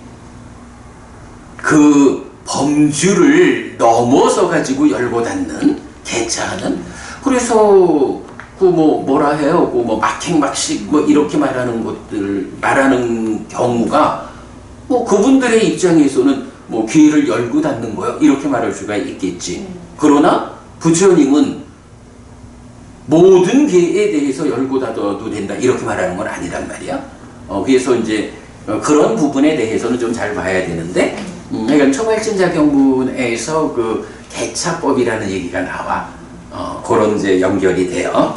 그 범주를 넘어서 가지고 열고 닫는 개차하는 그래서 그 뭐라 해요? 그 뭐 막행막식 뭐 이렇게 말하는 경우가 뭐 그분들의 입장에서는 뭐 귀를 열고 닫는 거요 이렇게 말할 수가 있겠지. 그러나 부처님은 모든 개에 대해서 열고 닫아도 된다 이렇게 말하는 건 아니란 말이야. 그래서 이제 그런 부분에 대해서는 좀 잘 봐야 되는데, 그러니까 초발심 자격문에서 그 개차법이라는 얘기가 나와. 그런 이제 연결이 돼요.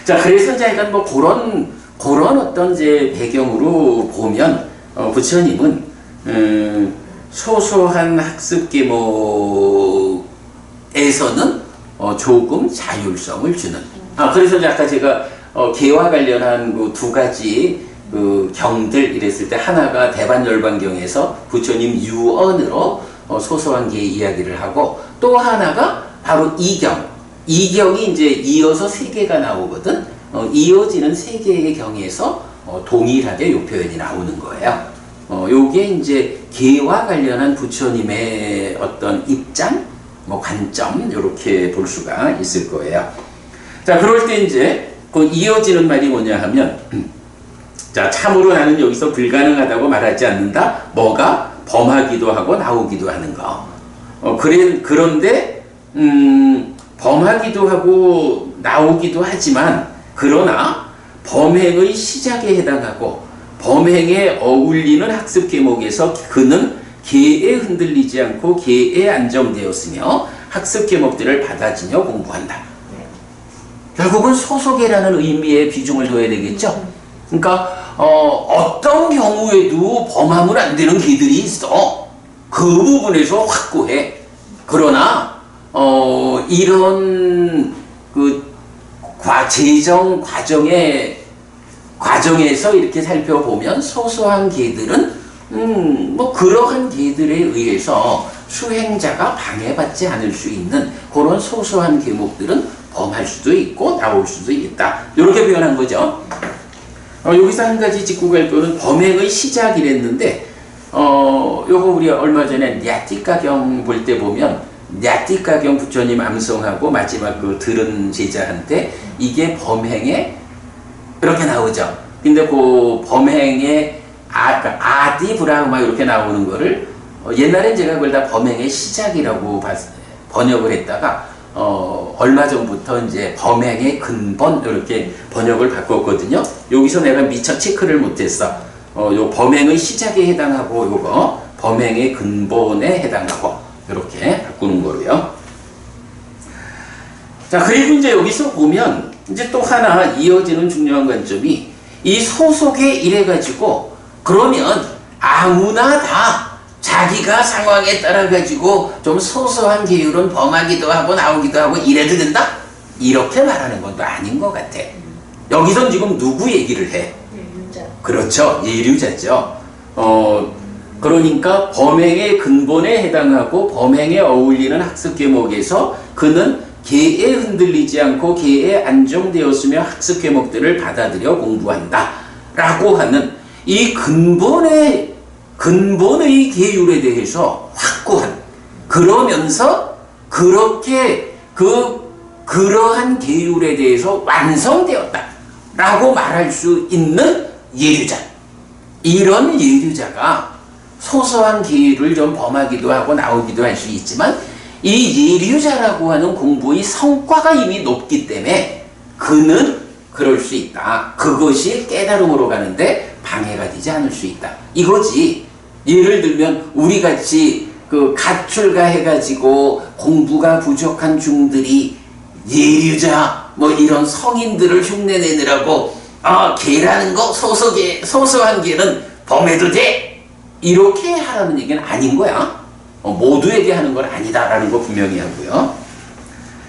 자, 그래서 이제 약간 뭐 그런 어떤 이제 배경으로 보면 부처님은 소소한 학습 계목에서는 조금 자율성을 주는. 그래서 이제 아까 제가 개와 관련한 그 두 가지 그 경들 이랬을 때 하나가 대반열반경에서 부처님 유언으로 소소한 개 이야기를 하고 또 하나가 바로 이경이 이제 이어서 세 개가 나오거든. 이어지는 세 개의 경에서 동일하게 요 표현이 나오는 거예요. 요게 이제 개와 관련한 부처님의 어떤 입장, 뭐 관점 이렇게 볼 수가 있을 거예요. 자, 그럴 때 이제 그 이어지는 말이 뭐냐 하면, 자, 참으로 나는 여기서 불가능하다고 말하지 않는다. 뭐가 범하기도 하고 나오기도 하는 거. 그런데 범하기도 하고 나오기도 하지만 그러나 범행의 시작에 해당하고 범행에 어울리는 학습 계목에서 그는 개에 흔들리지 않고 개에 안정되었으며 학습 계목들을 받아지며 공부한다. 결국은 소속이라는 의미에 비중을 둬야 되겠죠. 그러니까 어떤 경우에도 범하면 안 되는 개들이 있어. 그 부분에서 확고해. 그러나 이런 그 재정 과정에서 이렇게 살펴보면 소소한 개들은 뭐 그러한 개들에 의해서 수행자가 방해받지 않을 수 있는 그런 소소한 계목들은 범할 수도 있고 나올 수도 있다. 이렇게 표현한 거죠. 여기서 한 가지 짚고 갈 거는 범행의 시작이랬는데 요거 우리 얼마 전에 냐띠가경 볼 때 보면 냐띠가경 부처님 암송하고 마지막 그 들은 제자한테 이게 범행에 이렇게 나오죠. 근데 그 범행에 아디 브라흐마 이렇게 나오는 거를 옛날엔 제가 그걸 다 범행의 시작이라고 번역을 했다가 얼마 전부터 이제 범행의 근본 이렇게 번역을 바꿨거든요. 여기서 내가 미처 체크를 못했어. 요 범행의 시작에 해당하고 요거 범행의 근본에 해당하고 이렇게 바꾸는 거고요. 자, 그리고 이제 여기서 보면 이제 또 하나 이어지는 중요한 관점이 이 소속에 이래가지고 그러면 아무나 다 자기가 상황에 따라 가지고 좀 소소한 계율은 범하기도 하고 나오기도 하고 이래도 된다? 이렇게 말하는 건 또 아닌 것 같아. 여기선 지금 누구 얘기를 해? 예류자. 그렇죠. 예류자죠. 그러니까 범행의 근본에 해당하고 범행에 어울리는 학습 계목에서 그는 개에 흔들리지 않고 개에 안정되었으며 학습 계목들을 받아들여 공부한다 라고 하는 이 근본의 계율에 대해서 확고한, 그러면서 그렇게 그러한 계율에 대해서 완성되었다 라고 말할 수 있는 예류자. 이런 예류자가 소소한 계율을 좀 범하기도 하고 나오기도 할 수 있지만 이 예류자라고 하는 공부의 성과가 이미 높기 때문에 그는 그럴 수 있다. 그것이 깨달음으로 가는데 방해가 되지 않을 수 있다. 이거지. 예를 들면 우리 같이 그 가출가 해가지고 공부가 부족한 중들이 예류자 뭐 이런 성인들을 흉내내느라고 개라는 거 소소한 개는 범해도 돼 이렇게 하라는 얘기는 아닌 거야. 모두에게 하는 건 아니다라는 거 분명히 하고요.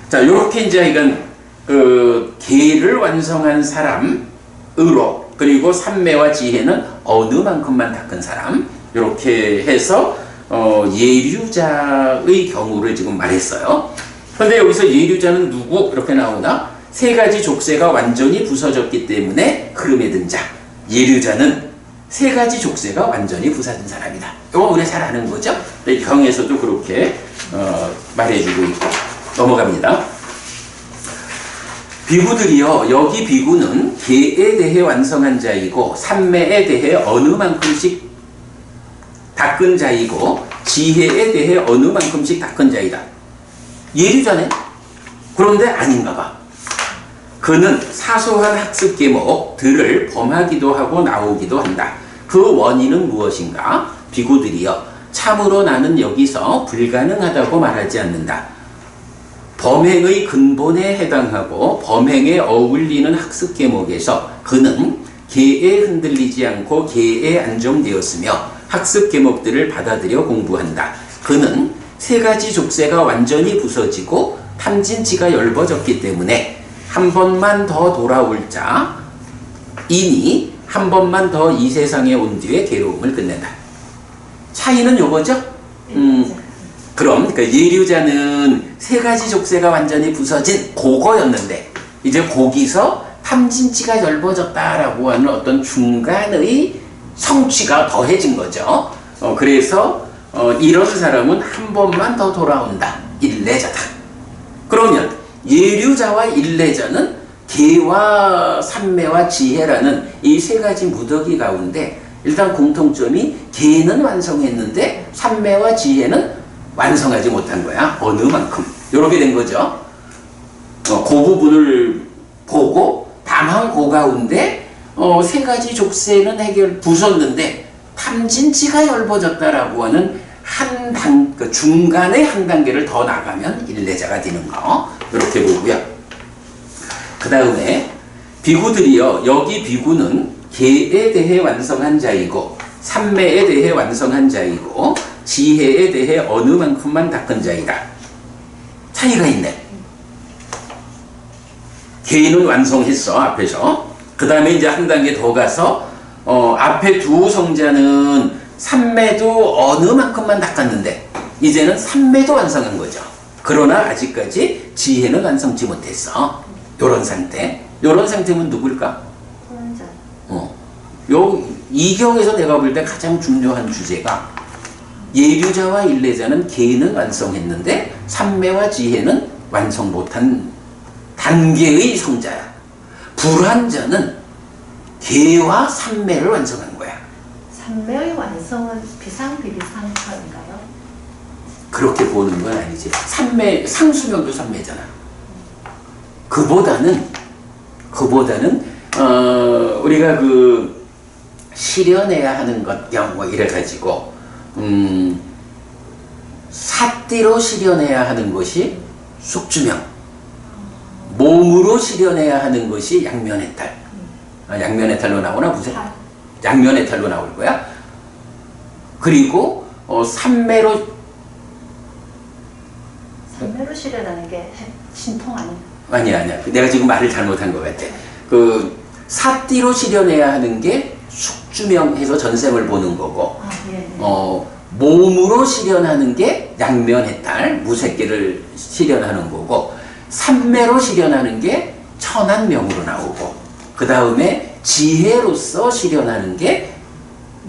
자, 요렇게 이제 이건 그 개를 완성한 사람으로 그리고 삼매와 지혜는 어느 만큼만 닦은 사람 이렇게 해서 예류자의 경우를 지금 말했어요. 그런데 여기서 예류자는 누구 이렇게 나오나 세 가지 족쇄가 완전히 부서졌기 때문에 흐름에 든 자. 예류자는 세 가지 족쇄가 완전히 부서진 사람이다. 이거 우리가 잘 아는 거죠? 경에서도 그렇게 말해주고 있고 넘어갑니다. 비구들이요. 여기 비구는 개에 대해 완성한 자이고 삼매에 대해 어느 만큼씩 닦은 자이고 지혜에 대해 어느 만큼씩 닦은 자이다. 예류자네? 그런데 아닌가 봐. 그는 사소한 학습 계목들을 범하기도 하고 나오기도 한다. 그 원인은 무엇인가? 비구들이여 참으로 나는 여기서 불가능하다고 말하지 않는다. 범행의 근본에 해당하고 범행에 어울리는 학습 계목에서 그는 개에 흔들리지 않고 개에 안정되었으며 학습 계목들을 받아들여 공부한다. 그는 세 가지 족쇄가 완전히 부서지고 탐진치가 엷어졌기 때문에 한 번만 더 돌아올 자이니 한 번만 더 이 세상에 온 뒤에 괴로움을 끝낸다. 차이는 요거죠? 그럼 그러니까 예류자는 세 가지 족쇄가 완전히 부서진 그거였는데 이제 거기서 탐진치가 엷어졌다라고 하는 어떤 중간의 성취가 더해진 거죠. 그래서 이런 사람은 한 번만 더 돌아온다. 일례자다. 그러면 예류자와 일례자는 개와 삼매와 지혜라는 이 세 가지 무더기 가운데 일단 공통점이 개는 완성했는데 삼매와 지혜는 완성하지 못한 거야. 어느 만큼. 이렇게 된 거죠. 그 부분을 보고 다만 그 가운데 세 가지 족쇄는 부쉈는데 탐진치가 엷어졌다라고 하는 그 중간에 한 단계를 더 나가면 일례자가 되는 거. 이렇게 보고요. 그 다음에 비구들이요. 여기 비구는 계에 대해 완성한 자이고 삼매에 대해 완성한 자이고 지혜에 대해 어느 만큼만 닦은 자이다. 차이가 있네. 계는 완성했어 앞에서. 그 다음에 이제 한 단계 더 가서 앞에 두 성자는 삼매도 어느 만큼만 닦았는데 이제는 삼매도 완성한 거죠. 그러나 아직까지 지혜는 완성치 못했어. 요런 상태. 요런 상태면 누굴까? 혼자. 이 경에서 내가 볼 때 가장 중요한 주제가 예류자와 일례자는 계는 완성했는데 삼매와 지혜는 완성 못한 단계의 성자야. 불환자는 계와 삼매를 완성한 거야. 삼매의 완성은 비상비비상처인가요? 그렇게 보는 건 아니지. 삼매, 상수명도 삼매잖아. 그보다는 우리가 그 실현해야 하는 것경 뭐 이래가지고 사띠로 실현해야 하는 것이 숙주명, 몸으로 실현해야 하는 것이 양면해탈. 양면해탈로 나오나 무슨? 양면해탈로 나올 거야. 그리고 삼매로 실현하는 게 신통 아닌가? 아니야. 내가 지금 말을 잘못한 것 같아. 그 사띠로 실현해야 하는 게 숙주명해서 전생을 보는 거고, 예. 몸으로 실현하는 게 양면해탈, 무색계를 실현하는 거고, 삼매로 실현하는 게 천안명으로 나오고, 그 다음에 지혜로서 실현하는 게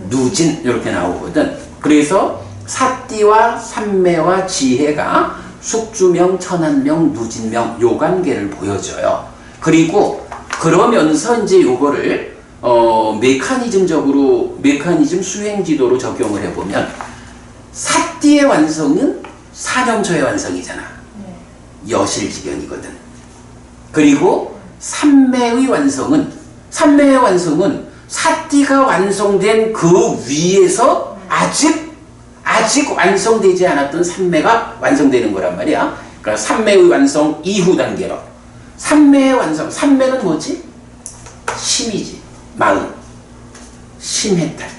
누진 이렇게 나오거든. 그래서 사띠와 삼매와 지혜가 숙주명, 천안명, 누진명 요 관계를 보여줘요. 그리고 그러면서 이제 요거를 메커니즘 수행지도로 적용을 해보면 사띠의 완성은 사념초의 완성이잖아. 여실지경이거든. 그리고 삼매의 완성은 사띠가 완성된 그 위에서 아직 완성되지 않았던 삼매가 완성되는 거란 말이야. 그러니까 삼매의 완성 이후 단계로. 삼매의 완성, 삼매는 뭐지? 심이지. 마음. 심해탈.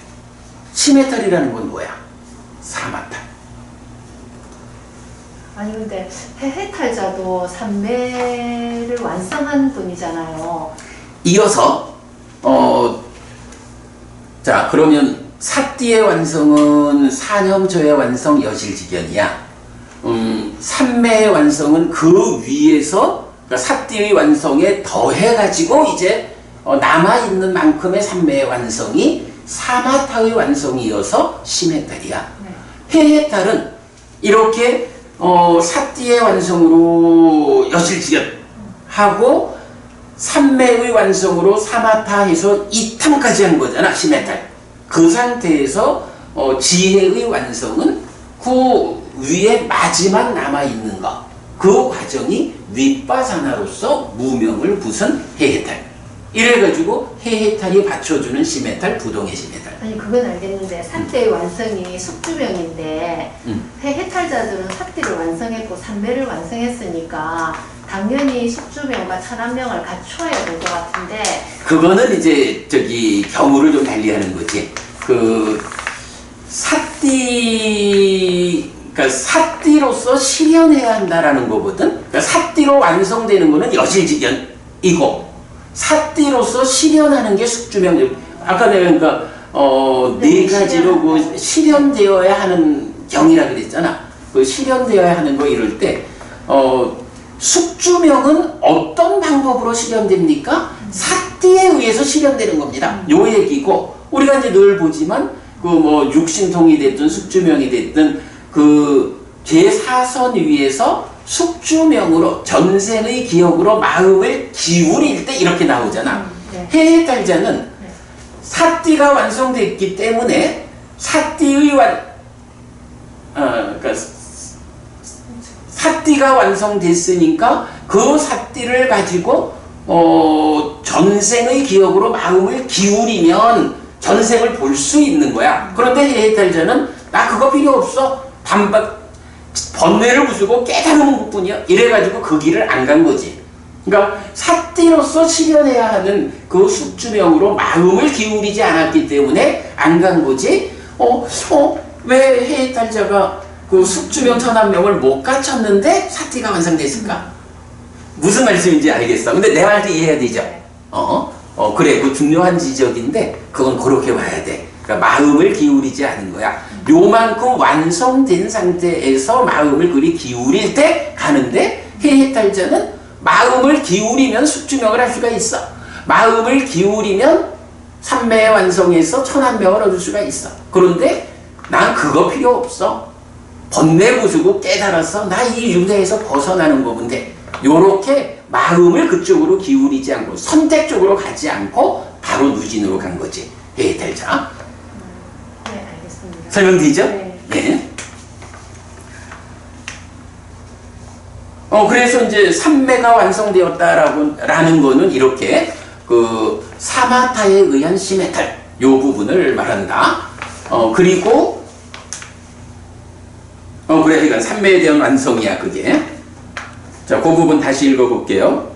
심해탈이라는 건 뭐야? 사마탈. 아니 근데 해해탈자도 삼매를 완성한 분이잖아요. 이어서 자 그러면 사띠의 완성은 사념초의 완성 여실지견이야. 삼매의 완성은 그 위에서 그러니까 사띠의 완성에 더해가지고 이제 남아있는 만큼의 삼매의 완성이 사마타의 완성이어서 심해탈이야. 해해탈은 이렇게 사띠의 완성으로 여실지견하고 삼매의 완성으로 사마타해서 이탐까지 한 거잖아. 심해탈. 그 상태에서 지혜의 완성은 그 위에 마지막 남아있는 것, 그 과정이 윗바사나로서 무명을 부순 해해탈. 이래가지고 해해탈이 받쳐주는 심해탈, 부동의 심해탈. 아니 그건 알겠는데 사띠의 완성이 숙주명인데 해해탈자들은 사띠를 완성했고 삼매를 완성했으니까 당연히 숙주명과 천안명을 갖춰야 될 것 같은데. 그거는 이제 경우를 좀 달리하는 거지. 그러니까 사띠로서 실현해야 한다라는 거거든. 그러니까 사띠로 완성되는 거는 여실지견이고 사띠로서 실현하는 게 숙주명. 아까 내가 그러니까 네 가지로 그 실현되어야 하는 경이라 그랬잖아. 그 실현되어야 하는 거 이럴 때 숙주명은 어떤 방법으로 실현됩니까? 사띠에 의해서 실현되는 겁니다. 요 얘기고 우리가 이제 늘 보지만 그 뭐 육신통이 됐든 숙주명이 됐든 그 제4선 위에서 숙주명으로 전생의 기억으로 마음을 기울일 때 이렇게 나오잖아. 해해탈자는 사띠가 완성됐기 때문에 그러니까 사띠가 완성됐으니까 그 사띠를 가지고 전생의 기억으로 마음을 기울이면 전생을 볼 수 있는 거야. 그런데 해해탈자는 나 그거 필요 없어. 번뇌를 부수고 깨달은 것뿐이야. 이래가지고 그 길을 안 간 거지. 그러니까 사띠로서 실현해야 하는 그 숙주명으로 마음을 기울이지 않았기 때문에 안 간 거지. 왜 해탈자가 그 숙주명 천한명을 못 갖췄는데 사띠가 완성됐을까? 무슨 말씀인지 알겠어. 근데 내 말도 이해해야 되죠. 그래, 그 중요한 지적인데 그건 그렇게 봐야 돼. 그러니까 마음을 기울이지 않은 거야. 요만큼 완성된 상태에서 마음을 그리 기울일 때 가는데 해탈자는 마음을 기울이면 숙주명을 할 수가 있어. 마음을 기울이면 삼매의 완성에서 천한명을 얻을 수가 있어. 그런데 난 그거 필요 없어. 번뇌 부수고 깨달아서 나 이 윤회에서 벗어나는 거면 돼. 요렇게 마음을 그쪽으로 기울이지 않고 선택적으로 가지 않고 바로 누진으로 간 거지. 해탈자. 네, 알겠습니다. 설명되죠? 네. 네. 그래서 이제 삼매가 완성되었다라는 거는 이렇게 그 사마타에 의한 시메탈 요 부분을 말한다. 그리고 그래, 그러니까 삼매에 대한 완성이야 그게. 자, 그 부분 다시 읽어볼게요.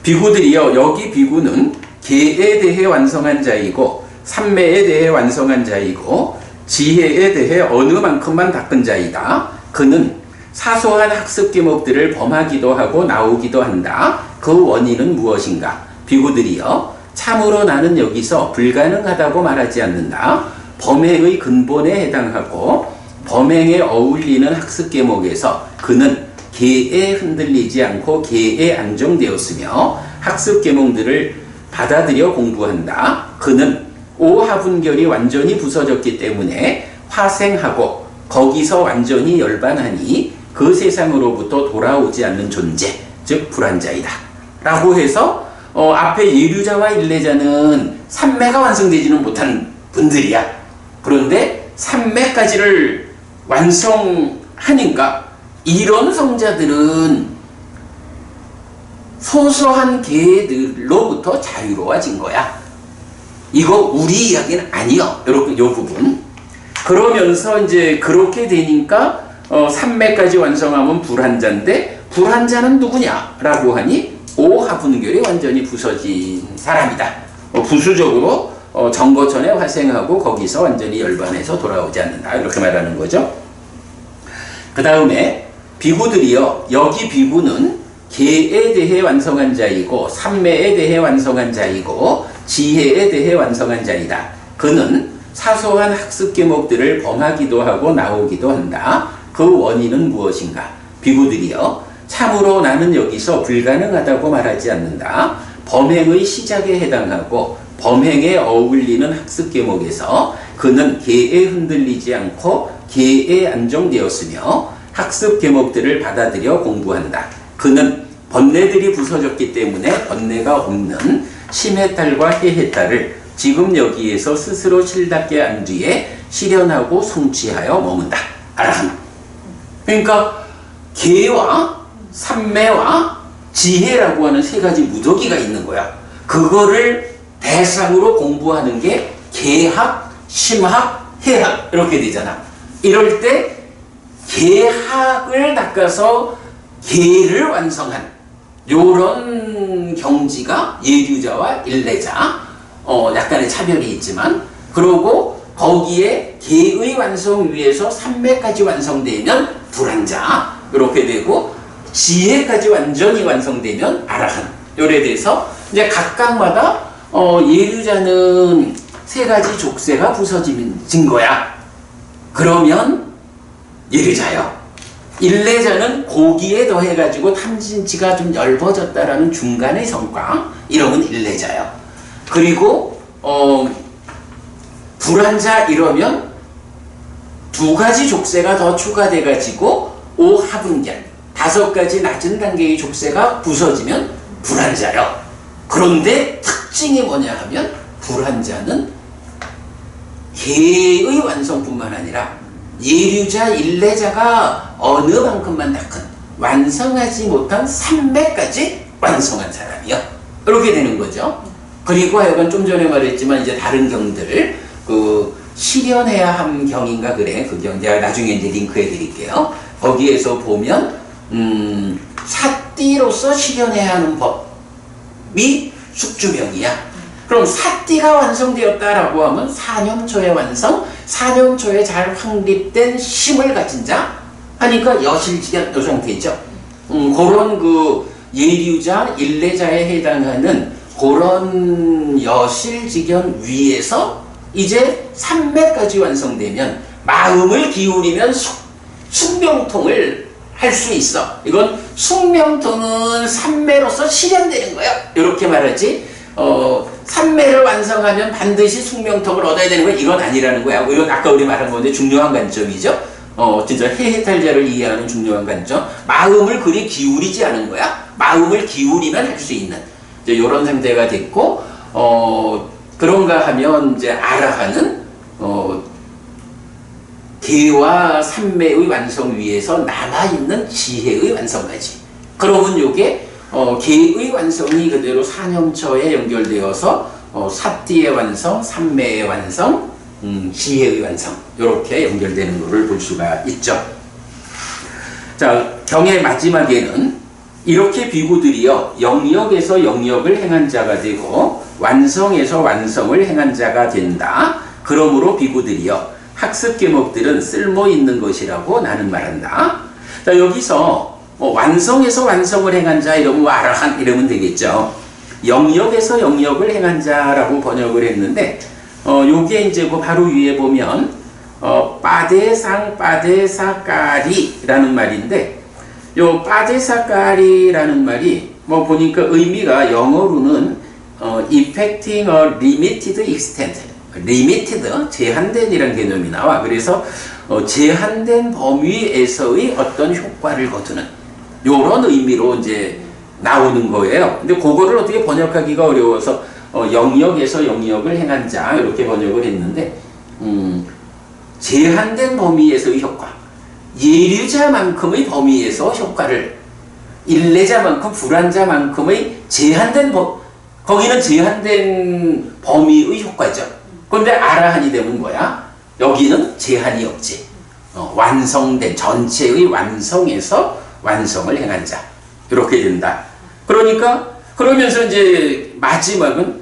비구들이여, 여기 비구는 계에 대해 완성한 자이고 삼매에 대해 완성한 자이고 지혜에 대해 어느 만큼만 닦은 자이다. 그는 사소한 학습 기목들을 범하기도 하고 나오기도 한다. 그 원인은 무엇인가? 비구들이여, 참으로 나는 여기서 불가능하다고 말하지 않는다. 범행의 근본에 해당하고 범행에 어울리는 학습 계목에서 그는 계에 흔들리지 않고 계에 안정되었으며 학습 계목들을 받아들여 공부한다. 그는 오하분결이 완전히 부서졌기 때문에 화생하고 거기서 완전히 열반하니 그 세상으로부터 돌아오지 않는 존재, 즉 불환자이다. 라고 해서 앞에 예류자와 일례자는 삼매가 완성되지는 못한 분들이야. 그런데 삼매까지를 완성하니까 이런 성자들은 소소한 계들로부터 자유로워진 거야. 이거 우리 이야기는 아니요. 이렇게 요 부분. 그러면서 이제 그렇게 되니까 삼매까지 완성하면 불환자인데 불환자는 누구냐라고 하니 오하분결이 완전히 부서진 사람이다. 부수적으로 정거천에 화생하고 거기서 완전히 열반해서 돌아오지 않는다. 이렇게 말하는 거죠. 그 다음에 비구들이여, 여기 비구는 계에 대해 완성한 자이고 삼매에 대해 완성한 자이고 지혜에 대해 완성한 자이다. 그는 사소한 학습 계목들을 범하기도 하고 나오기도 한다. 그 원인은 무엇인가? 비구들이여, 참으로 나는 여기서 불가능하다고 말하지 않는다. 범행의 시작에 해당하고 범행에 어울리는 학습 계목에서 그는 계에 흔들리지 않고 계에 안정되었으며 학습 계목들을 받아들여 공부한다. 그는 번뇌들이 부서졌기 때문에 번뇌가 없는 심해탈과 해해탈을 지금 여기에서 스스로 실답게 한 뒤에 실현하고 성취하여 머문다. 아라함. 그러니까 계와 삼매와 지혜라고 하는 세 가지 무더기가 있는 거야. 그거를 대상으로 공부하는 게 계학, 심학, 해학 이렇게 되잖아. 이럴 때 계학을 낚아서 계를 완성한 요런 경지가 예류자와 일례자, 약간의 차별이 있지만, 그러고 거기에 계의 완성 위에서 삼매까지 완성되면 불환자 이렇게 되고 지혜까지 완전히 완성되면 아라한. 요래 돼서 이제 각각마다 예류자는 세 가지 족쇄가 부서진 거야. 그러면 예류자요. 일례자는 고기에 더해가지고 탐진치가 좀 엷어졌다라는 중간의 성과, 이러면 일례자요. 그리고 불환자 이러면 두 가지 족쇄가 더 추가돼가지고 오하분결, 다섯 가지 낮은 단계의 족쇄가 부서지면 불환자요. 그런데 특징이 뭐냐 하면 불환자는 계의 완성뿐만 아니라 예류자, 일례자가 어느 만큼만 다 큰 완성하지 못한 삼매까지 완성한 사람이요. 이렇게 되는 거죠. 그리고 하여간 좀 전에 말했지만 이제 다른 경들 실현해야 함 경인가 그래. 그 경 제가 나중에 이제 링크해 드릴게요. 거기에서 보면 사띠로서 실현해야 하는 법이 숙주명이야. 그럼 사띠가 완성되었다라고 하면 사념초의 완성, 사념초에 잘 확립된 힘을 가진 자 하니까 여실직연 요 상태죠. 그런 그 예류자, 일례자에 해당하는 그런 여실직연 위에서 이제 삼매까지 완성되면 마음을 기울이면 숙명통을 할 수 있어. 이건 숙명통은 삼매로서 실현되는 거야. 이렇게 말하지. 삼매를 완성하면 반드시 숙명통을 얻어야 되는 거야. 이건 아니라는 거야. 이건 아까 우리 말한 건데 중요한 관점이죠. 진짜 해해탈자를 이해하는 중요한 관점. 마음을 그리 기울이지 않은 거야. 마음을 기울이면 할 수 있는 이제 이런 상태가 됐고, 그런가 하면 이제 아라하는 계와 삼매의 완성 위에서 남아있는 지혜의 완성까지. 그러면 요게 계의 완성이 그대로 사념처에 연결되어서 사띠의 완성, 삼매의 완성, 지혜의 완성 이렇게 연결되는 것을 볼 수가 있죠. 자, 경의 마지막에는 이렇게 비구들이여 영역에서 영역을 행한 자가 되고 완성에서 완성을 행한 자가 된다. 그러므로 비구들이여 학습 계목들은 쓸모 있는 것이라고 나는 말한다. 자, 여기서 완성에서 완성을 행한 자 이러면 아라한 이러면 되겠죠. 영역에서 영역을 행한 자라고 번역을 했는데 요게 이제 그 바로 위에 보면 빠데상 빠데사까리라는 말인데 요 빠데사까리라는 말이 뭐 보니까 의미가 영어로는 effecting a limited extent, limited 제한된 이란 개념이 나와. 그래서 제한된 범위에서의 어떤 효과를 거두는 요런 의미로 이제 나오는 거예요. 근데 그거를 어떻게 번역하기가 어려워서 영역에서 영역을 행한 자 이렇게 번역을 했는데 제한된 범위에서의 효과, 예류자만큼의 범위에서 효과를, 일례자만큼 불안자만큼의 제한된 거기는 제한된 범위의 효과죠. 그런데 아라한이 되면 뭐야? 여기는 제한이 없지. 완성된 전체의 완성에서 완성을 행한 자 이렇게 된다. 그러니까 그러면서 이제 마지막은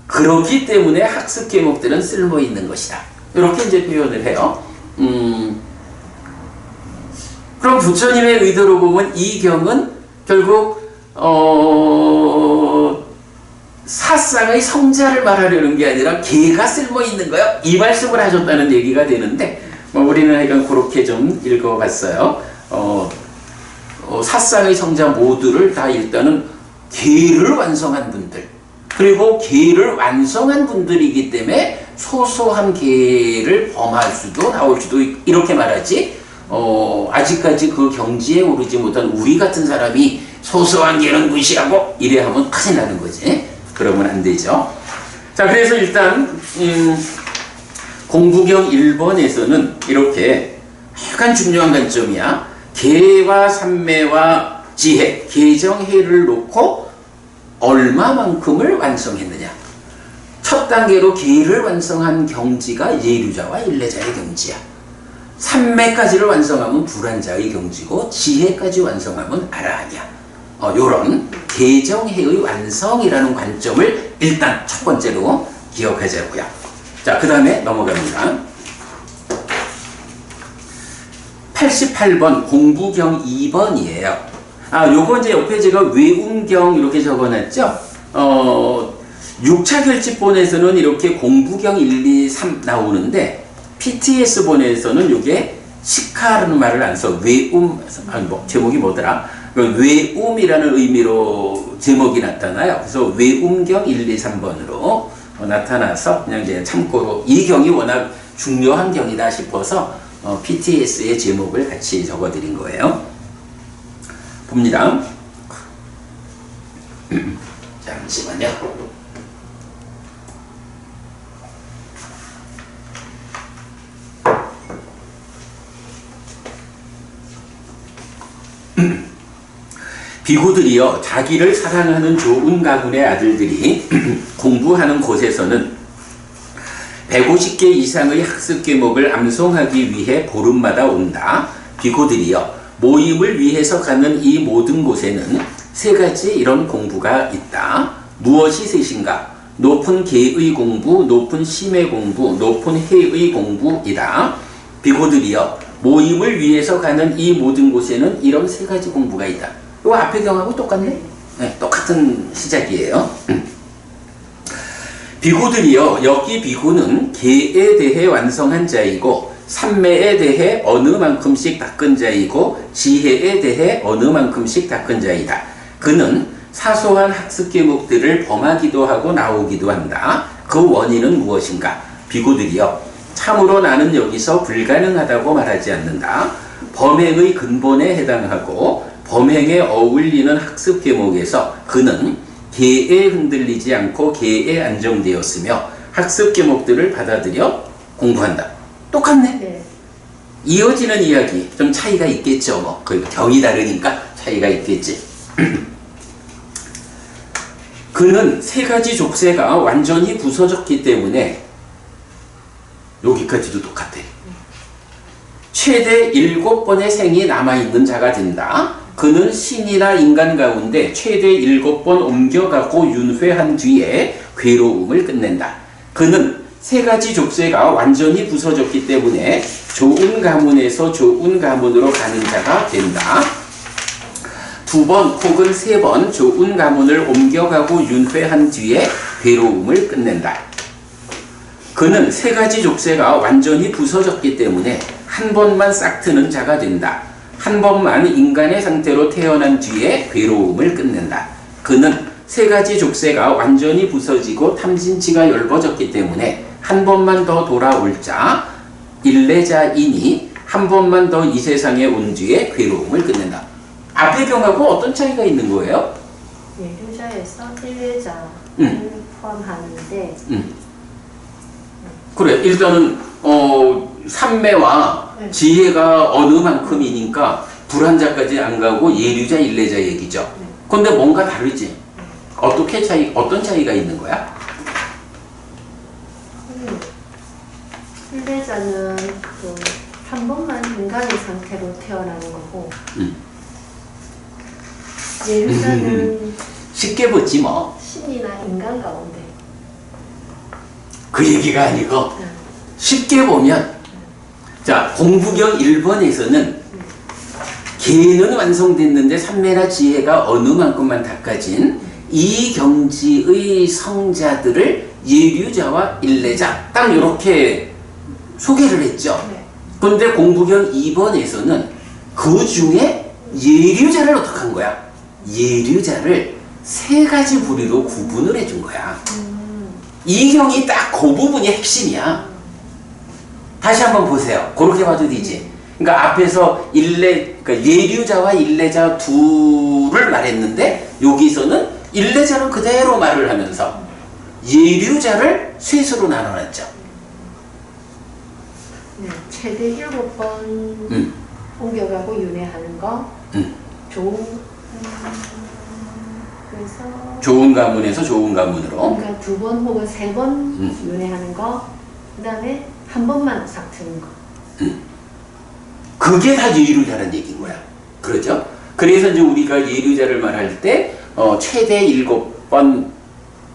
그렇기 때문에 학습 계목들은 쓸모 있는 것이다. 이렇게 이제 표현을 해요. 그럼 부처님의 의도로 보면 이 경은 결국 사상의 성자를 말하려는 게 아니라 개가 쓸모 있는 거야. 이 말씀을 하셨다는 얘기가 되는데 우리는 하여간 그렇게 좀 읽어봤어요. 사상의 성자 모두를 다 일단은 계를 완성한 분들, 그리고 계를 완성한 분들이기 때문에 소소한 계를 범할 수도 나올 수도 이렇게 말하지. 아직까지 그 경지에 오르지 못한 우리 같은 사람이 소소한 계는 무시하고 이래 하면 큰일 나는 거지. 그러면 안 되죠. 자, 그래서 일단 공부경 1번에서는 이렇게 약간 중요한 관점이야. 계와 삼매와 지혜, 계정해를 놓고 얼마만큼을 완성했느냐. 첫 단계로 계를 완성한 경지가 예류자와 일례자의 경지야. 삼매까지를 완성하면 불안자의 경지고 지혜까지 완성하면 아라한이야. 요런 계정해의 완성이라는 관점을 일단 첫 번째로 기억하자고요. 자, 그 다음에 넘어갑니다. 88번 공부경 2번이에요. 요거 이제 옆에 제가 외움경 이렇게 적어놨죠. 6차 결집본에서는 이렇게 공부경 1, 2, 3 나오는데 PTS본에서는 이게 시카라는 말을 안 써. 외움, 제목이 뭐더라? 외움이라는 의미로 제목이 나타나요. 그래서 외움경 1, 2, 3번으로 나타나서 그냥 이제 참고로 이 경이 워낙 중요한 경이다 싶어서 PTS의 제목을 같이 적어드린 거예요. 봅니다. 잠시만요. 비구들이여 자기를 사랑하는 좋은 가문의 아들들이 공부하는 곳에서는 150개 이상의 학습 계목을 암송하기 위해 보름마다 온다. 비구들이여 모임을 위해서 가는 이 모든 곳에는 세 가지 이런 공부가 있다. 무엇이 셋인가? 높은 계의 공부, 높은 심의 공부, 높은 해의 공부이다. 비고들이여 모임을 위해서 가는 이 모든 곳에는 이런 세 가지 공부가 있다. 이거 앞에 경하고 똑같네? 네, 똑같은 시작이에요. 비고들이여 여기 비고는 계에 대해 완성한 자이고 삼매에 대해 어느 만큼씩 닦은 자이고 지혜에 대해 어느 만큼씩 닦은 자이다. 그는 사소한 학습 과목들을 범하기도 하고 나오기도 한다. 그 원인은 무엇인가? 비고들이여 참으로 나는 여기서 불가능하다고 말하지 않는다. 범행의 근본에 해당하고 범행에 어울리는 학습 과목에서 그는 계에 흔들리지 않고 계에 안정되었으며 학습 과목들을 받아들여 공부한다. 똑같네. 네. 이어지는 이야기 좀 차이가 있겠죠. 뭐 그 경이 다르니까 차이가 있겠지. 그는 세 가지 족쇄가 완전히 부서졌기 때문에 여기까지도 똑같아. 최대 7번의 생이 남아있는 자가 된다. 그는 신이나 인간 가운데 최대 7번 옮겨가고 윤회한 뒤에 괴로움을 끝낸다. 그는 세 가지 족쇄가 완전히 부서졌기 때문에 좋은 가문에서 좋은 가문으로 가는 자가 된다. 2번 혹은 3번 좋은 가문을 옮겨가고 윤회한 뒤에 괴로움을 끝낸다. 그는 세 가지 족쇄가 완전히 부서졌기 때문에 한 번만 싹 트는 자가 된다. 한 번만 인간의 상태로 태어난 뒤에 괴로움을 끝낸다. 그는 세 가지 족쇄가 완전히 부서지고 탐진치가 엷어졌기 때문에 한 번만 더 돌아올 자, 일례자이니 한 번만 더 이 세상에 온 뒤에 괴로움을 끝낸다. 앞의 경하고 어떤 차이가 있는 거예요? 예류자에서 일례자를 포함하는데 그래, 일단은 삼매와 네. 지혜가 어느 만큼이니까 불환자까지 안 가고 예류자, 일례자 얘기죠. 네. 근데 뭔가 다르지? 어떤 차이가 있는 거야? 일례자는 한 번만 인간의 상태로 태어나는 거고 예류자는 쉽게 보지 뭐. 신이나 인간 가운데 그 얘기가 아니고 쉽게 보면 자 공부경 1번에서는 계는 완성됐는데 삼매나 지혜가 어느 만큼만 닦아진 이 경지의 성자들을 예류자와 일례자 딱 이렇게 소개를 했죠. 그런데 공부경 2번에서는 그 중에 예류자를 어떻게 한 거야? 예류자를 세 가지 부류로 구분을 해준 거야. 이 경이 딱 그 부분이 핵심이야. 다시 한번 보세요. 그렇게 봐도 되지. 그러니까 앞에서 그러니까 예류자와 일례자 둘을 말했는데 여기서는 일례자는 그대로 말을 하면서 예류자를 셋으로 나눠놨죠. 네, 최대 7번 옮겨가고 윤회하는 거 그래서 좋은 가문에서 좋은 가문으로 그러니까 2번 혹은 3번 윤회하는 거 그 다음에 한 번만 싹 트는 거 그게 다 예류자라는 얘기인 거야. 그렇죠? 그래서 이제 우리가 예류자를 말할 때 최대 7번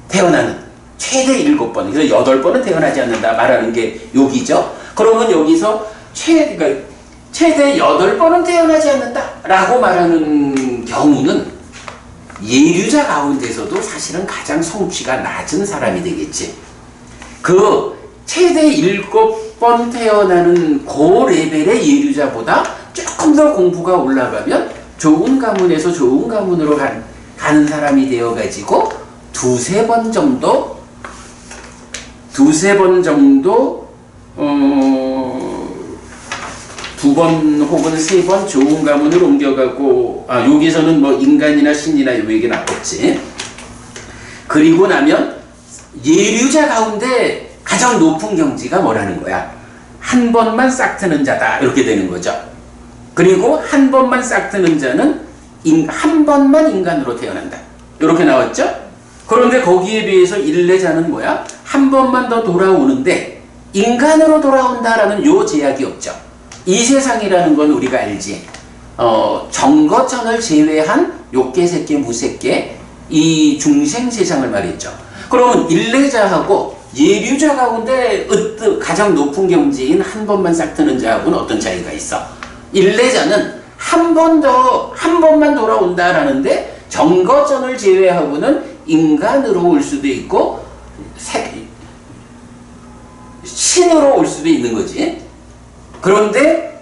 태어나는 최대 7번 그래서 8번은 태어나지 않는다 말하는 게 여기죠. 그러면 여기서 그러니까 최대 8번은 태어나지 않는다 라고 말하는 경우는 예류자 가운데서도 사실은 가장 성취가 낮은 사람이 되겠지. 그 최대 7번 태어나는 그 레벨의 예류자보다 조금 더 공부가 올라가면 좋은 가문에서 좋은 가문으로 가는 사람이 되어가지고 두세 번 정도 두 번 혹은 세 번 좋은 가문으로 옮겨가고 여기서는 뭐 인간이나 신이나 이 얘기 나왔지. 그리고 나면 예류자 가운데 가장 높은 경지가 뭐라는 거야? 한 번만 싹 트는 자다 이렇게 되는 거죠. 그리고 한 번만 싹 트는 자는 한 번만 인간으로 태어난다 이렇게 나왔죠. 그런데 거기에 비해서 일례자는 뭐야? 한 번만 더 돌아오는데 인간으로 돌아온다라는 요 제약이 없죠. 이 세상이라는 건 우리가 알지. 정거전을 제외한 욕계, 색계, 무색계 이 중생세상을 말했죠. 그러면 일례자하고 예류자 가운데 가장 높은 경지인 한 번만 싹 트는 자하고는 어떤 차이가 있어? 일례자는 한 번만 돌아온다라는데 정거전을 제외하고는 인간으로 올 수도 있고 신으로 올 수도 있는 거지. 그런데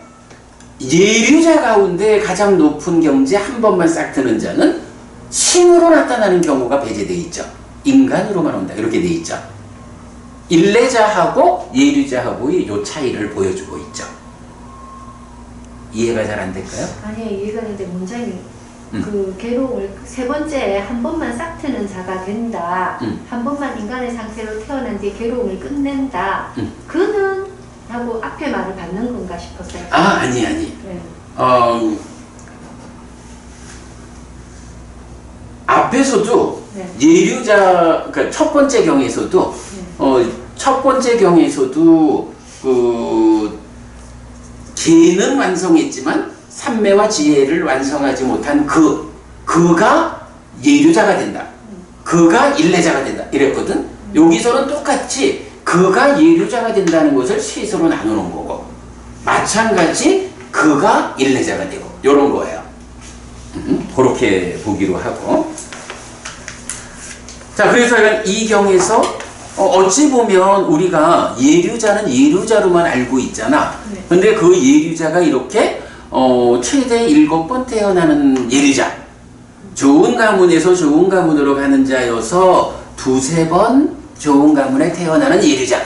예류자 가운데 가장 높은 경지 한 번만 싹 트는 자는 신으로 나타나는 경우가 배제되어 있죠. 인간으로만 온다 이렇게 되어 있죠. 일례자하고 예류자하고의 요 차이를 보여주고 있죠. 이해가 잘 안 될까요? 아니요, 이해가 되는데 문장이 그 괴로움을 세 번째 한 번만 싹 트는 자가 된다. 한 번만 인간의 상태로 태어난 뒤에 괴로움을 끝낸다. 그는 하고 앞에 말을 받는 건가 싶었어요. 아니. 네. 앞에서도 네. 예류자 그러니까 첫 번째 경에서도 첫 번째 경에서도 개는 완성했지만 삼매와 지혜를 완성하지 못한 그가 예류자가 된다. 그가 일례자가 된다. 이랬거든. 여기서는 똑같이 그가 예류자가 된다는 것을 셋으로 나누는 거고 마찬가지 그가 일례자가 되고 이런 거예요. 그렇게 보기로 하고 자 그래서 이 경에서 어찌 보면 우리가 예류자는 예류자로만 알고 있잖아. 근데 그 예류자가 이렇게 최대 7번 태어나는 예류자 좋은 가문에서 좋은 가문으로 가는 자여서 두세 번 좋은 가문에 태어나는 예류자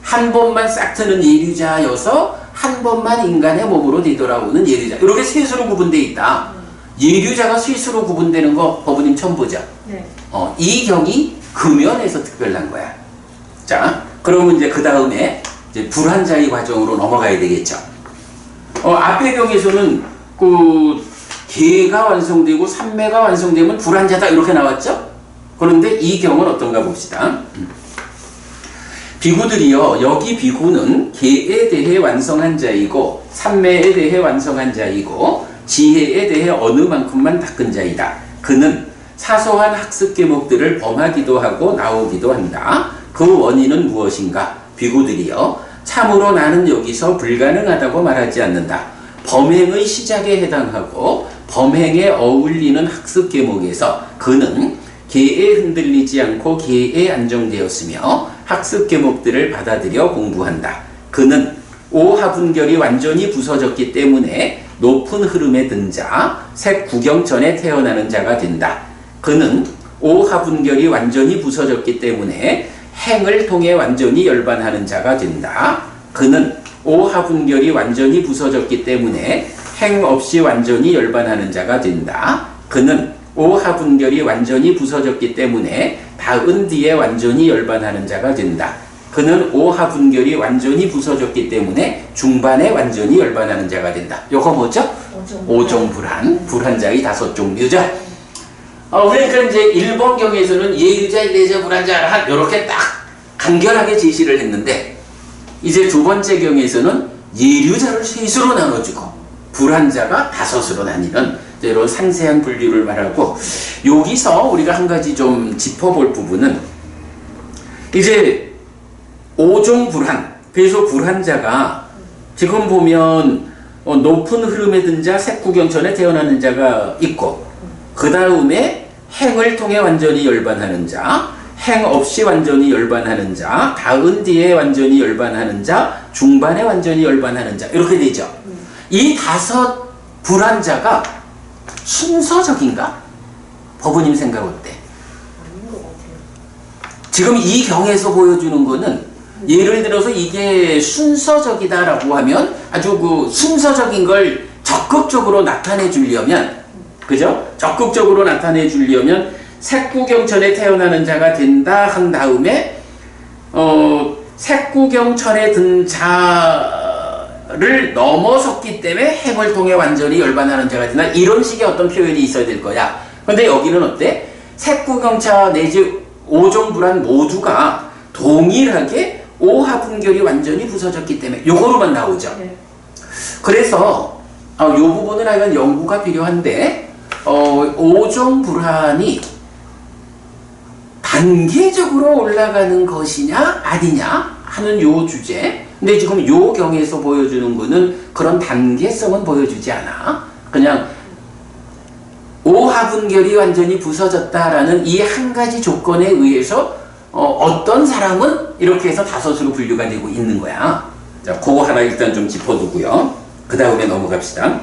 한 번만 싹 트는 예류자여서 한 번만 인간의 몸으로 되돌아오는 예류자 이렇게 셋으로 구분되어 있다. 예류자가 셋으로 구분되는 거 법부님 처음 보자. 네. 이 경이 금연에서 특별한 거야. 자, 그러면 이제 그 다음에 이제 불환자의 과정으로 넘어가야 되겠죠. 앞의 경에서는 개가 완성되고 삼매가 완성되면 불환자다 이렇게 나왔죠. 그런데 이 경은 어떤가 봅시다. 비구들이요, 여기 비구는 개에 대해 완성한 자이고 삼매에 대해 완성한 자이고 지혜에 대해 어느 만큼만 닦은 자이다. 그는 사소한 학습 계목들을 범하기도 하고 나오기도 한다. 그 원인은 무엇인가? 비구들이요, 참으로 나는 여기서 불가능하다고 말하지 않는다. 범행의 시작에 해당하고 범행에 어울리는 학습 계목에서 그는 개에 흔들리지 않고 개에 안정되었으며 학습 계목들을 받아들여 공부한다. 그는 오하분결이 완전히 부서졌기 때문에 높은 흐름에 든 자, 색 구경천에 태어나는 자가 된다. 그는 오하분결이 완전히 부서졌기 때문에 행을 통해 완전히 열반하는 자가 된다. 그는 오하분결이 완전히 부서졌기 때문에 행 없이 완전히 열반하는 자가 된다. 그는 오하분결이 완전히 부서졌기 때문에 닿은 뒤에 완전히 열반하는 자가 된다. 그는 오하분결이 완전히 부서졌기 때문에 중반에 완전히 열반하는 자가 된다. 요거 뭐죠? 오종불한, 불한자의 5종류죠. 그러니까 이제 1번 경에서는 예유자, 일례자, 불한자 이렇게 딱 간결하게 제시를 했는데 이제 두 번째 경에서는 예류자를 셋으로 나눠주고 불한자가 5으로 나뉘는 이런 상세한 분류를 말하고 여기서 우리가 한 가지 좀 짚어볼 부분은 이제 5종 불한 그래서 불한자가 지금 보면 높은 흐름에 든 자, 색구경천에 태어나는 자가 있고 그 다음에 행을 통해 완전히 열반하는 자, 행 없이 완전히 열반하는 자, 닿은 뒤에 완전히 열반하는 자, 중반에 완전히 열반하는 자 이렇게 되죠. 이 5 불한자가 순서적인가? 법부님 생각 어때? 아닌 것 같아요. 지금 이 경에서 보여주는 거는 예를 들어서 이게 순서적이다라고 하면 아주 그 순서적인 걸 적극적으로 나타내 주려면 그죠? 적극적으로 나타내 주려면 색구경천에 태어나는 자가 된다 한 다음에 색구경천에 든 자를 넘어섰기 때문에 행을 통해 완전히 열반하는 자가 된다 이런 식의 어떤 표현이 있어야 될 거야. 근데 여기는 어때? 색구경차 내지 오종불한 모두가 동일하게 오하분결이 완전히 부서졌기 때문에 요거로만 나오죠. 네. 그래서 요 부분은 하여간 연구가 필요한데, 오종 불환이 단계적으로 올라가는 것이냐, 아니냐 하는 요 주제. 근데 지금 요 경에서 보여주는 거는 그런 단계성은 보여주지 않아. 그냥 오하분결이 완전히 부서졌다라는 이 한 가지 조건에 의해서 어떤 사람은 이렇게 해서 다섯으로 분류가 되고 있는 거야. 자, 그거 하나 일단 좀 짚어두고요. 그 다음에 넘어갑시다.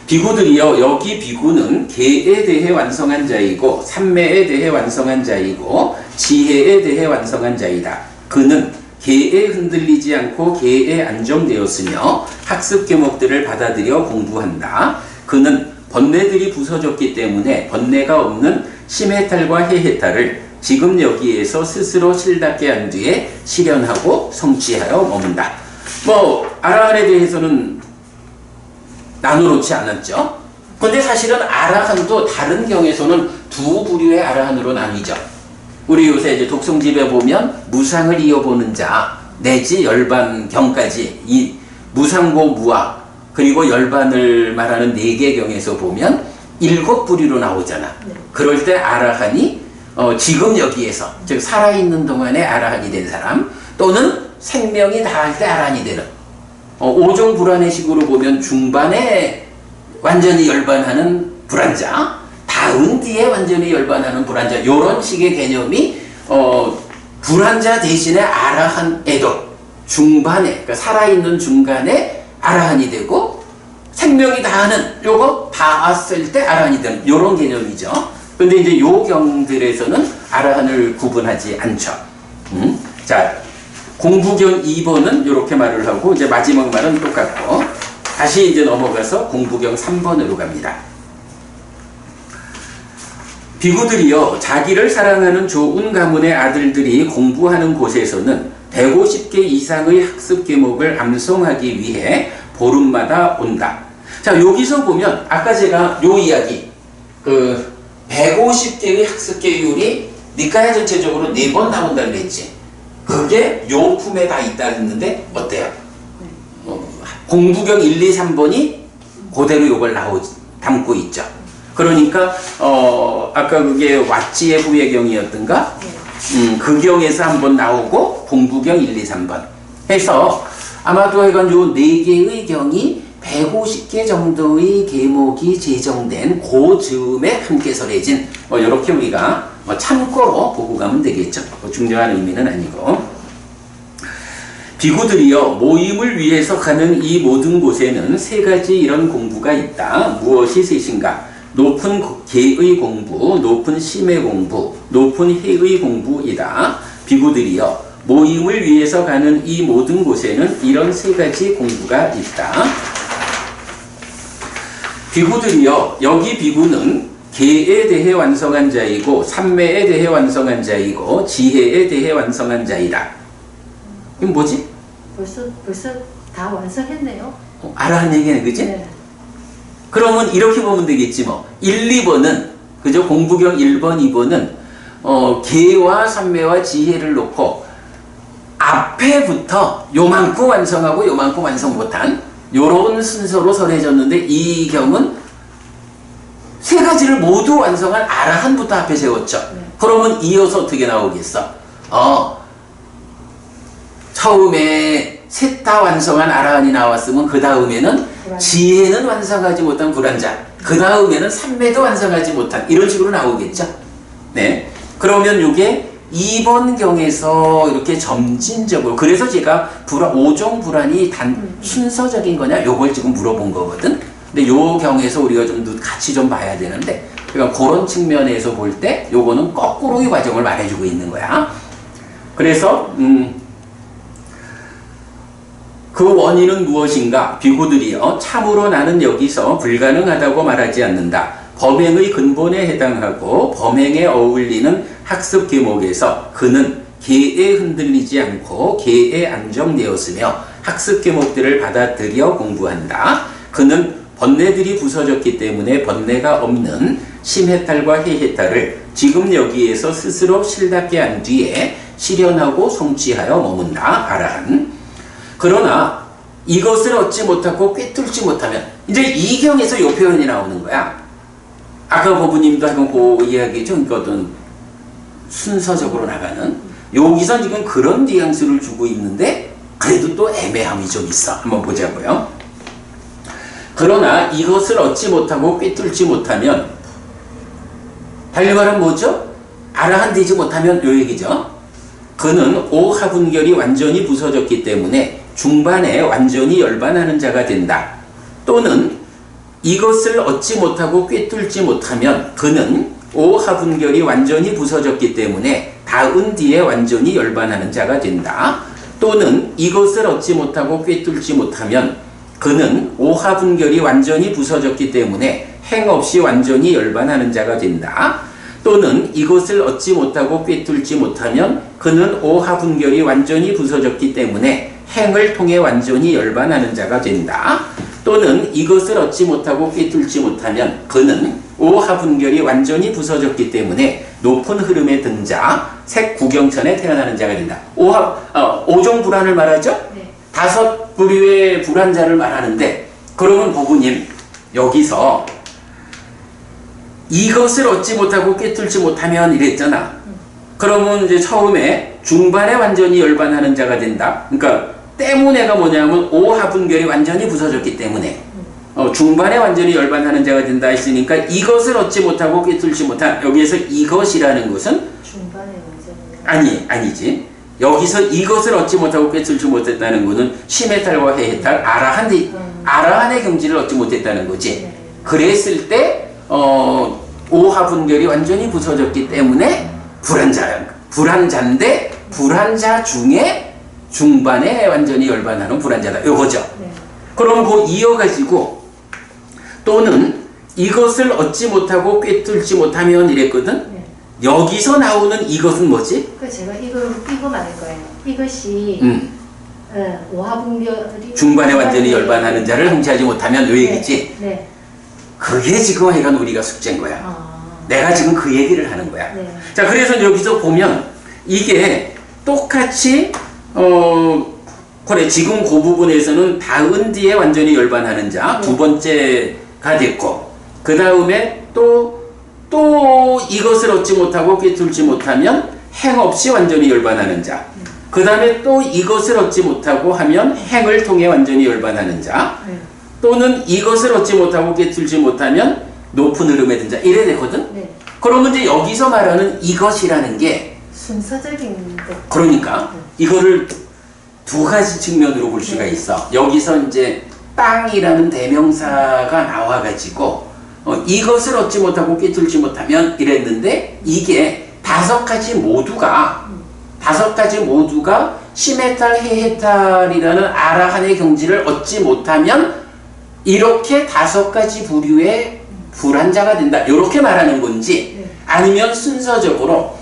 비구들이요, 여기 비구는 계에 대해 완성한 자이고 삼매에 대해 완성한 자이고 지혜에 대해 완성한 자이다. 그는 계에 흔들리지 않고 계에 안정되었으며 학습 계목들을 받아들여 공부한다. 그는 번뇌들이 부서졌기 때문에 번뇌가 없는 심해탈과 해해탈을 지금 여기에서 스스로 실답게 한 뒤에 실현하고 성취하여 머문다. 아라한에 대해서는 나눠놓지 않았죠. 근데 사실은 아라한도 다른 경에서는 두 부류의 아라한으로 나뉘죠. 우리 요새 이제 독송집에 보면 무상을 이어보는 자 내지 열반경까지 이 무상고 무학 그리고 열반을 말하는 4개 경에서 보면 7부류로 나오잖아. 그럴 때 아라한이 지금 여기에서 즉 살아있는 동안에 아라한이 된 사람 또는 생명이 다할 때 아라한이 되는 오종 불환의 식으로 보면 중반에 완전히 열반하는 불환자 다음 뒤에 완전히 열반하는 불환자 이런 식의 개념이 불환자 대신에 아라한에도 중반에 그러니까 살아있는 중간에 아라한이 되고 생명이 다하는 요거 닿았을 때 아라한이 되는 이런 개념이죠. 근데 이제 요 경들에서는 아라한을 구분하지 않죠. 자, 공부경 2번은 이렇게 말을 하고 이제 마지막 말은 똑같고 다시 이제 넘어가서 공부경 3번으로 갑니다. 비구들이여 자기를 사랑하는 좋은 가문의 아들들이 공부하는 곳에서는 150개 이상의 학습 계목을 암송하기 위해 보름마다 온다. 자, 여기서 보면 아까 제가 요 이야기 150개의 학습 계율이 니까야 전체적으로 4번 나온다고 했지. 그게 요 품에 다 있다 했는데 어때요? 공부경 1, 2, 3번이 그대로 요걸 담고 있죠. 그러니까 아까 그게 왓지의 후예경이었던가? 그 경에서 한번 나오고 공부경 1, 2, 3번 해서 아마도 하여간 요 4개의 경이 150개 정도의 계목이 제정된 그 즈음에 함께 설해진 이렇게 우리가 참고로 보고 가면 되겠죠. 중요한 의미는 아니고. 비구들이여 모임을 위해서 가는 이 모든 곳에는 3가지 이런 공부가 있다. 무엇이 셋인가? 높은 계의 공부, 높은 심의 공부, 높은 해의 공부이다. 비구들이여 모임을 위해서 가는 이 모든 곳에는 이런 3가지 공부가 있다. 비구들이여 여기 비구는 계에 대해 완성한 자이고 삼매에 대해 완성한 자이고 지혜에 대해 완성한 자이다. 이건 뭐지? 벌써 다 완성했네요. 아라한 얘기네, 그치? 네. 그러면 이렇게 보면 되겠지 뭐. 1, 2번은 그죠? 공부경 1번, 2번은 계와 삼매와 지혜를 놓고 앞에부터 요만큼 완성하고 요만큼 완성 못한 요런 순서로 설해졌는데 이 경은 3가지를 모두 완성한 아라한부터 앞에 세웠죠. 그러면 이어서 어떻게 나오겠어? 처음에 셋 다 완성한 아라한이 나왔으면 그 다음에는 지혜는 완성하지 못한 불환자, 그 다음에는 삼매도 완성하지 못한 이런 식으로 나오겠죠. 네. 그러면 이게 2번 경에서 이렇게 점진적으로 그래서 제가 오종 불환이 순서적인 거냐 요걸 지금 물어본 거거든. 근데 요 경에서 우리가 좀 같이 좀 봐야 되는데 그러니까 그런 측면에서 볼 때 요거는 거꾸로의 과정을 말해주고 있는 거야. 그래서 그 원인은 무엇인가? 비구들이여 참으로 나는 여기서 불가능하다고 말하지 않는다. 범행의 근본에 해당하고 범행에 어울리는 학습 계목에서 그는 계에 흔들리지 않고 계에 안정되었으며 학습 계목들을 받아들여 공부한다. 그는 번뇌들이 부서졌기 때문에 번뇌가 없는 심해탈과 해해탈을 지금 여기에서 스스로 실답게 한 뒤에 실현하고 성취하여 머문다. 아라한. 그러나 이것을 얻지 못하고 꿰뚫지 못하면 이제 이경에서 요 표현이 나오는 거야. 아까 법부님도 한번 그 이야기죠. 그러니까 어떤 순서적으로 나가는 여기서 지금 그런 뉘앙스를 주고 있는데 그래도 또 애매함이 좀 있어. 한번 보자고요. 그러나 이것을 얻지 못하고 꿰뚫지 못하면 반려말은 뭐죠? 아라한되지 못하면 요 얘기죠. 그는 오하분결이 완전히 부서졌기 때문에 중반에 완전히 열반하는 자가 된다. 또는 이것을 얻지 못하고 꿰뚫지 못하면 그는 오하분결이 완전히 부서졌기 때문에 닿은 뒤에 완전히 열반하는 자가 된다. 또는 이것을 얻지 못하고 꿰뚫지 못하면 그는 오하분결이 완전히 부서졌기 때문에 행 없이 완전히 열반하는 자가 된다. 또는 이것을 얻지 못하고 꿰뚫지 못하면 그는 오하분결이 완전히 부서졌기 때문에 행을 통해 완전히 열반하는 자가 된다. 또는 이것을 얻지 못하고 꿰뚫지 못하면 그는 오하분결이 완전히 부서졌기 때문에 높은 흐름에 든 자, 색구경천에 태어나는 자가 된다. 오종 불안을 말하죠? 네. 5부류의 불안자를 말하는데, 그러면 보부님 여기서 이것을 얻지 못하고 꿰뚫지 못하면 이랬잖아. 그러면 이제 처음에 중반에 완전히 열반하는 자가 된다. 그러니까 때문에가 뭐냐면 오하분결이 완전히 부서졌기 때문에 중반에 완전히 열반하는 자가 된다 했으니까 이것을 얻지 못하고 꿰뚫지 못한, 여기에서 이것이라는 것은 중반에 완전히 아니지. 여기서 이것을 얻지 못하고 꿰뚫지 못했다는 것은 시메탈과 헤헤탈 아라한의 경지를 얻지 못했다는 거지. 네. 그랬을 때 오하분결이 완전히 부서졌기 때문에 불안자인데 불안자 중에 중반에 완전히 열반하는 불안자다. 요거죠. 네. 그럼 그 이어가지고 또는 이것을 얻지 못하고 꿰뚫지 못하면 이랬거든. 네. 여기서 나오는 이것은 뭐지? 그 제가 이거 말할 거예요. 이것이 오하분결이 중반에 완전히 열반하는 자를 행치하지 못하면 요 얘기지. 네. 그게 지금 하여간 우리가 숙제인 거야. 내가 지금 그 얘기를 하는 거야. 네. 자, 그래서 여기서 보면 이게 똑같이 그래, 지금 그 부분에서는 닿은 뒤에 완전히 열반하는 자 두 번째가 됐고, 그 다음에 또 이것을 얻지 못하고 꿰뚫지 못하면 행 없이 완전히 열반하는 자, 그 다음에 또 이것을 얻지 못하고 하면 행을 통해 완전히 열반하는 자, 또는 이것을 얻지 못하고 꿰뚫지 못하면 높은 흐름에 든 자, 이래 되거든. 네. 그러면 이제 여기서 말하는 이것이라는 게 순서적인 그러니까 이거를 두 가지 측면으로 볼 수가 있어. 여기서 이제 땅이라는 대명사가 나와가지고 이것을 얻지 못하고 꿰뚫지 못하면 이랬는데, 이게 다섯 가지 모두가 시메탈 헤헤탈이라는 아라한의 경지를 얻지 못하면 이렇게 다섯 가지 부류의 불안자가 된다. 이렇게 말하는 건지, 아니면 순서적으로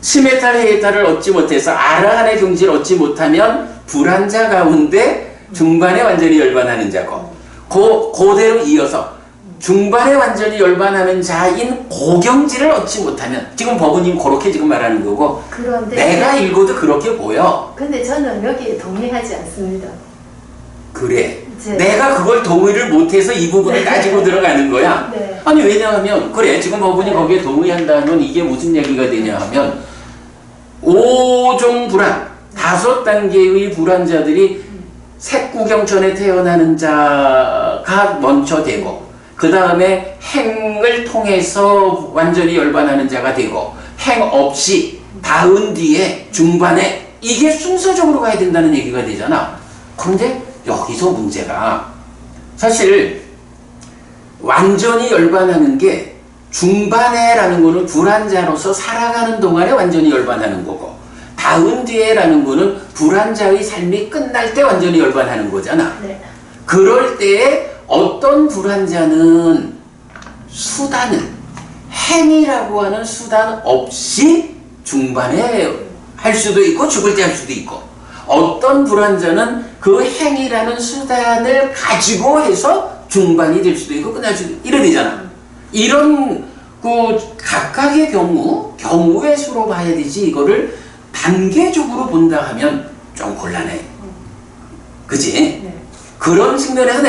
시메탈 헤헤탈을 얻지 못해서 아라한의 경지를 얻지 못하면 불안자 가운데 중반에 완전히 열반하는 자고, 그대로 이어서 중반에 완전히 열반하는 자인 고경지를 얻지 못하면, 지금 법우님 그렇게 지금 말하는 거고, 그런데 내가 읽어도 그렇게 보여. 근데 저는 여기에 동의하지 않습니다. 그래. 내가 그걸 동의를 못해서 이 부분을 따지고 들어가는 거야. 네. 아니, 왜냐하면 그래, 지금 법우님 거기에 동의한다면 이게 무슨 얘기가 되냐 하면, 5종 불안, 5단계의 불안자들이 색구경천에 태어나는 자가 먼저 되고, 그 다음에 행을 통해서 완전히 열반하는 자가 되고, 행 없이 닿은 뒤에 중반에, 이게 순서적으로 가야 된다는 얘기가 되잖아. 그런데 여기서 문제가, 사실 완전히 열반하는 게 중반에라는 거는 불안자로서 살아가는 동안에 완전히 열반하는 거고, 닿은 뒤에라는 거는 불안자의 삶이 끝날 때 완전히 열반하는 거잖아. 네. 그럴 때에 어떤 불안자는 수단을, 행이라고 하는 수단 없이 중반에 할 수도 있고 죽을 때 할 수도 있고, 어떤 불안자는 그 행이라는 수단을 가지고 해서 중반이 될 수도 있고 끝날 수도 있고, 이래 되잖아. 이런 각각의 경우의 수로 봐야 되지, 이거를 단계적으로 본다 하면 좀 곤란해. 그지? 네. 그런 측면에서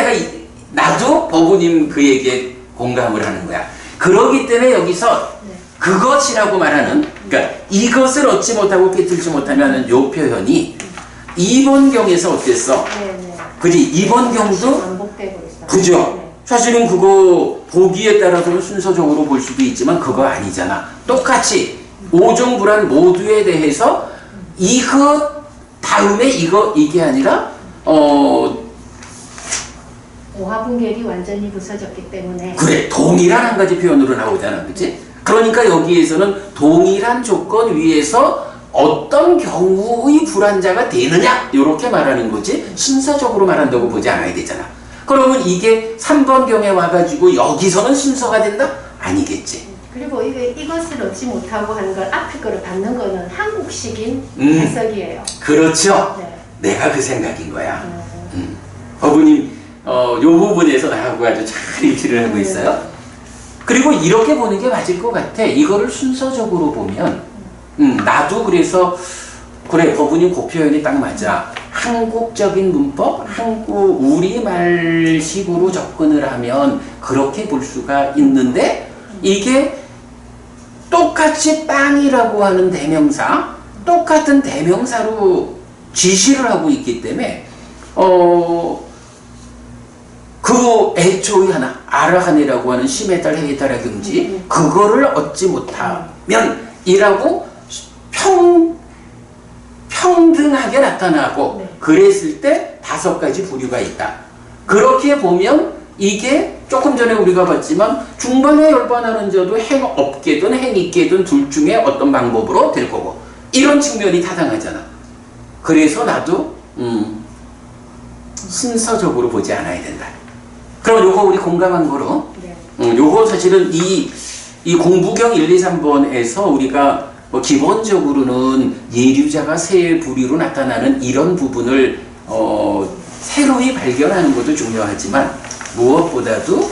나도 법우님 그 얘기에 공감을 하는 거야. 그러기 때문에 여기서 네. 그것이라고 말하는, 그러니까 이것을 얻지 못하고 꿰뚫지 못하면 요 표현이 2번 경에서 어땠어? 네. 그지? 2번 경도 반복되고 있어요. 그죠? 네. 사실은 그거 보기에 따라서는 순서적으로 볼 수도 있지만 그거 아니잖아. 똑같이 오종불한 모두에 대해서 이것 다음에 이게 아니라 오화분결이 완전히 부서졌기 때문에 그래 동일한 한 가지 표현으로 나오잖아, 그치? 그러니까 여기에서는 동일한 조건 위에서 어떤 경우의 불안자가 되느냐 이렇게 말하는 거지 순서적으로 말한다고 보지 않아야 되잖아. 그러면 이게 3번 경에 와가지고 여기서는 순서가 된다? 아니겠지. 그리고 이것을 얻지 못하고 하는 걸 앞에 거를 받는 거는 한국식인 해석이에요. 그렇죠. 네. 내가 그 생각인 거야. 어부님 요 부분에서 나하고 아주 잘 일치를 하고 있어요. 그리고 이렇게 보는 게 맞을 것 같아. 이거를 순서적으로 보면 나도 그래서 그래 법우님 그 표현이 딱 맞아. 한국적인 문법, 우리말식으로 접근을 하면 그렇게 볼 수가 있는데 이게 똑같이 빵이라고 하는 대명사, 똑같은 대명사로 지시를 하고 있기 때문에 그 애초의 하나 아라한이라고 하는 심해탈 해이탈의 경지 그거를 얻지 못하면 이라고 평등하게 나타나고 네. 그랬을 때 5가지 부류가 있다. 그렇게 보면 이게 조금 전에 우리가 봤지만 중반에 열반하는 자도 행 없게든 행 있게든 둘 중에 어떤 방법으로 될 거고 이런 측면이 타당하잖아. 그래서 나도 순서적으로 보지 않아야 된다. 그럼 요거 우리 공감한 거로 네. 요거 사실은 이 공부경 1, 2, 3번에서 우리가 뭐 기본적으로는 예류자가 세 부류로 나타나는 이런 부분을 새로이 발견하는 것도 중요하지만 무엇보다도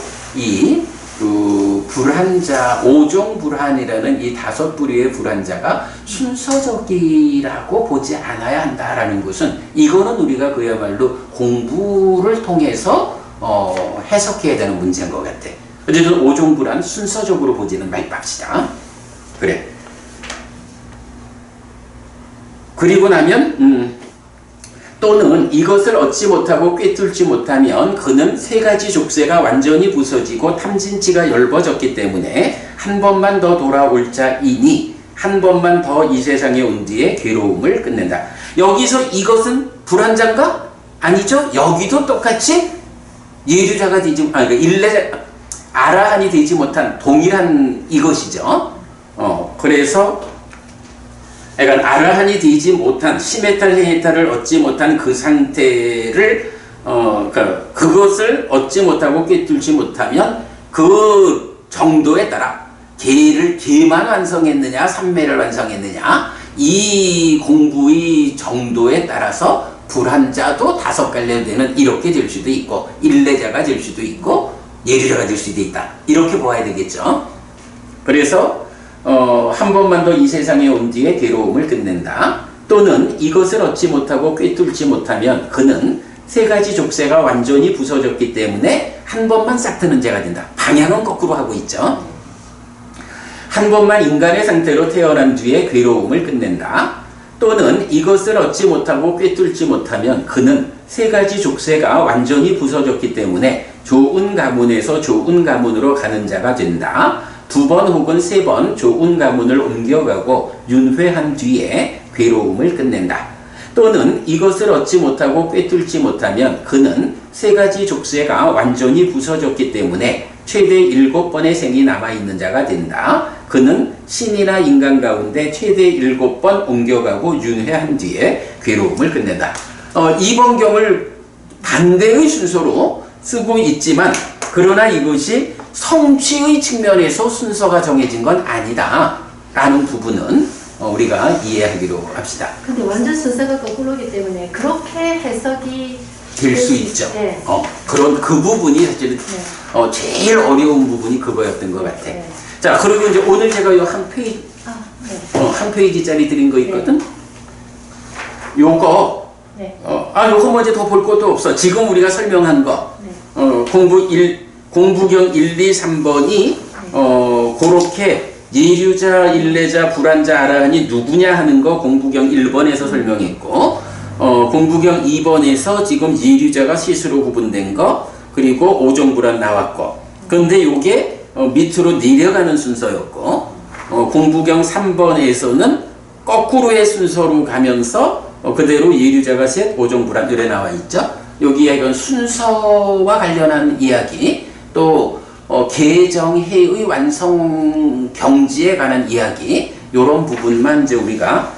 불한자, 5종 불한이라는 이 5부류의 불한자가 순서적이라고 보지 않아야 한다라는 것은 이거는 우리가 그야말로 공부를 통해서 해석해야 되는 문제인 것 같아. 어쨌든 5종 불한 순서적으로 보지는 말합시다. 그래. 그리고 나면 또는 이것을 얻지 못하고 꿰뚫지 못하면 그는 3가지 족쇄가 완전히 부서지고 탐진치가 엷어졌기 때문에 한 번만 더 돌아올 자이니 한 번만 더 이 세상에 온 뒤에 괴로움을 끝낸다. 여기서 이것은 불안자인가? 아니죠. 여기도 똑같이 예류자가 되지 아라한이 되지 못한 동일한 이것이죠. 그래서 그러니까 아라한이 되지 못한 시메탈 헤이탈을 얻지 못한 그 상태를 그것을 얻지 못하고 꿰뚫지 못하면 그 정도에 따라 개만 완성했느냐 삼매를 완성했느냐 이 공부의 정도에 따라서 불한자도 5갈래 되는 이렇게 될 수도 있고 일례자가 될 수도 있고 예류자가 될 수도 있다. 이렇게 보아야 되겠죠. 그래서 한 번만 더 이 세상에 온 뒤에 괴로움을 끝낸다. 또는 이것을 얻지 못하고 꿰뚫지 못하면 그는 3가지 족쇄가 완전히 부서졌기 때문에 한 번만 싹 트는 자가 된다. 방향은 거꾸로 하고 있죠. 한 번만 인간의 상태로 태어난 뒤에 괴로움을 끝낸다. 또는 이것을 얻지 못하고 꿰뚫지 못하면 그는 3가지 족쇄가 완전히 부서졌기 때문에 좋은 가문에서 좋은 가문으로 가는 자가 된다. 2번 혹은 3번 좋은 가문을 옮겨가고 윤회한 뒤에 괴로움을 끝낸다. 또는 이것을 얻지 못하고 꿰뚫지 못하면 그는 3가지 족쇄가 완전히 부서졌기 때문에 최대 7번의 생이 남아있는 자가 된다. 그는 신이나 인간 가운데 최대 7번 옮겨가고 윤회한 뒤에 괴로움을 끝낸다. 2번 경을 반대의 순서로 쓰고 있지만 그러나 이것이 성취의 측면에서 순서가 정해진 건 아니다 라는 부분은 우리가 이해하기로 합시다. 근데 완전 순서가 거꾸로기 때문에 그렇게 해석이 될 수 있죠. 네. 그런 그 부분이 사실은 네. 제일 어려운 부분이 그거였던 것 같아. 네. 자, 그리고 이제 오늘 제가 요 한 페이지 네. 한 페이지짜리 드린 거 있거든. 요거 네. 요거 뭐 이제 더 볼 것도 없어. 지금 우리가 설명한 거. 네. 공부경 1, 2, 3번이 그렇게 예류자, 일례자, 불환자 아라한이 누구냐 하는 거 공부경 1번에서 설명했고, 공부경 2번에서 지금 예류자가 시수로 구분된 거, 그리고 오종불환 나왔고, 근데 요게 밑으로 내려가는 순서였고, 공부경 3번에서는 거꾸로의 순서로 가면서 그대로 예류자가 셋, 오종불환 이래 나와 있죠. 여기에 이건 순서와 관련한 이야기, 또 개정해의 완성 경지에 관한 이야기, 요런 부분만 이제 우리가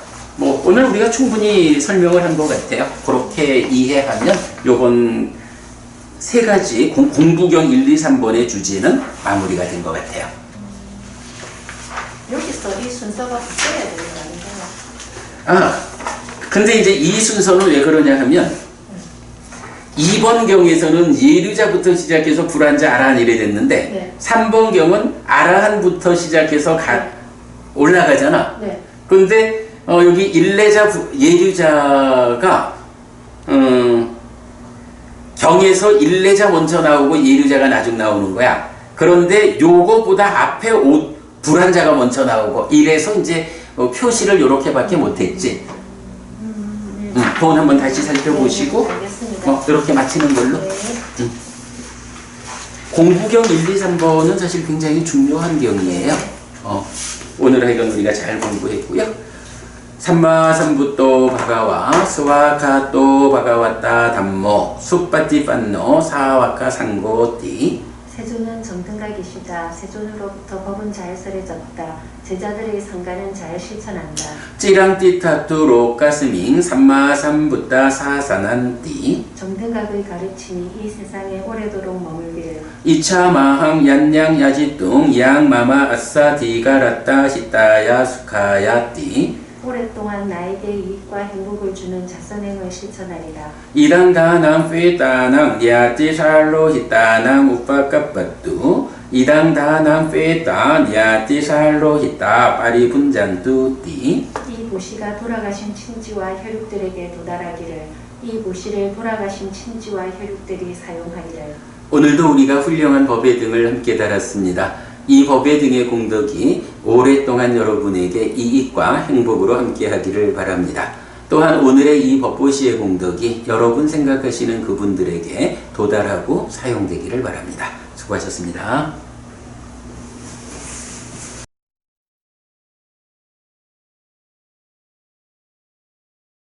오늘 우리가 충분히 설명을 한 것 같아요. 그렇게 이해하면 요번 세 가지 공부경 1, 2, 3번의 주제는 마무리가 된 것 같아요. 여기서 이 순서가 바뀌어야 되는 거 아닌가요? 근데 이제 이 순서는 왜 그러냐 하면 2번 경에서는 예류자부터 시작해서 불환자 아라한 이래 됐는데, 네. 3번 경은 아라한부터 시작해서 올라가잖아. 네. 근데 여기 일례자 예류자가 경에서 일례자 먼저 나오고 예류자가 나중 나오는 거야. 그런데 요거보다 앞에 불환자가 먼저 나오고 이래서 이제 표시를 이렇게밖에 못했지. 그건 한번 다시 살펴보시고 이렇게 마치는 걸로. 네. 공부경 1, 2, 3번은 사실 굉장히 중요한 경이에요. 오늘 하여간 우리가 잘 공부했고요. 삼마삼부또 바가와 스와카또 바가와따 담모 숫바티 판노 사와카 상고띠. 세존은 정등각이시다. 세존으로부터 법은 자열설에 졌다. 제자들의 상가는 자열 실천한다. 찌랑띠타투 로가스밍 삼마삼부따 사산한띠. 정등각의 가르침이 이 세상에 오래도록 머물기를. 이차마항 얀양 야지뚱 양마마 아싸 디가라따 시따야 수카야띠. 오랫동안 나에게 이익과 행복을 주는 자선행을 실천하리라. 이당다낭 페따낭 야티살로 히따낭 우파까빠뚜. 이당다낭 페따 야티살로 히따 파리분잔뚜띠. 이 보시가 돌아가신 친지와 혈육들에게 도달하기를. 이 보시를 돌아가신 친지와 혈육들이 사용하기를. 오늘도 우리가 훌륭한 법의 등을 함께 달았습니다. 이 법의 등의 공덕이 오랫동안 여러분에게 이익과 행복으로 함께 하기를 바랍니다. 또한 오늘의 이 법보시의 공덕이 여러분 생각하시는 그분들에게 도달하고 사용되기를 바랍니다. 수고하셨습니다.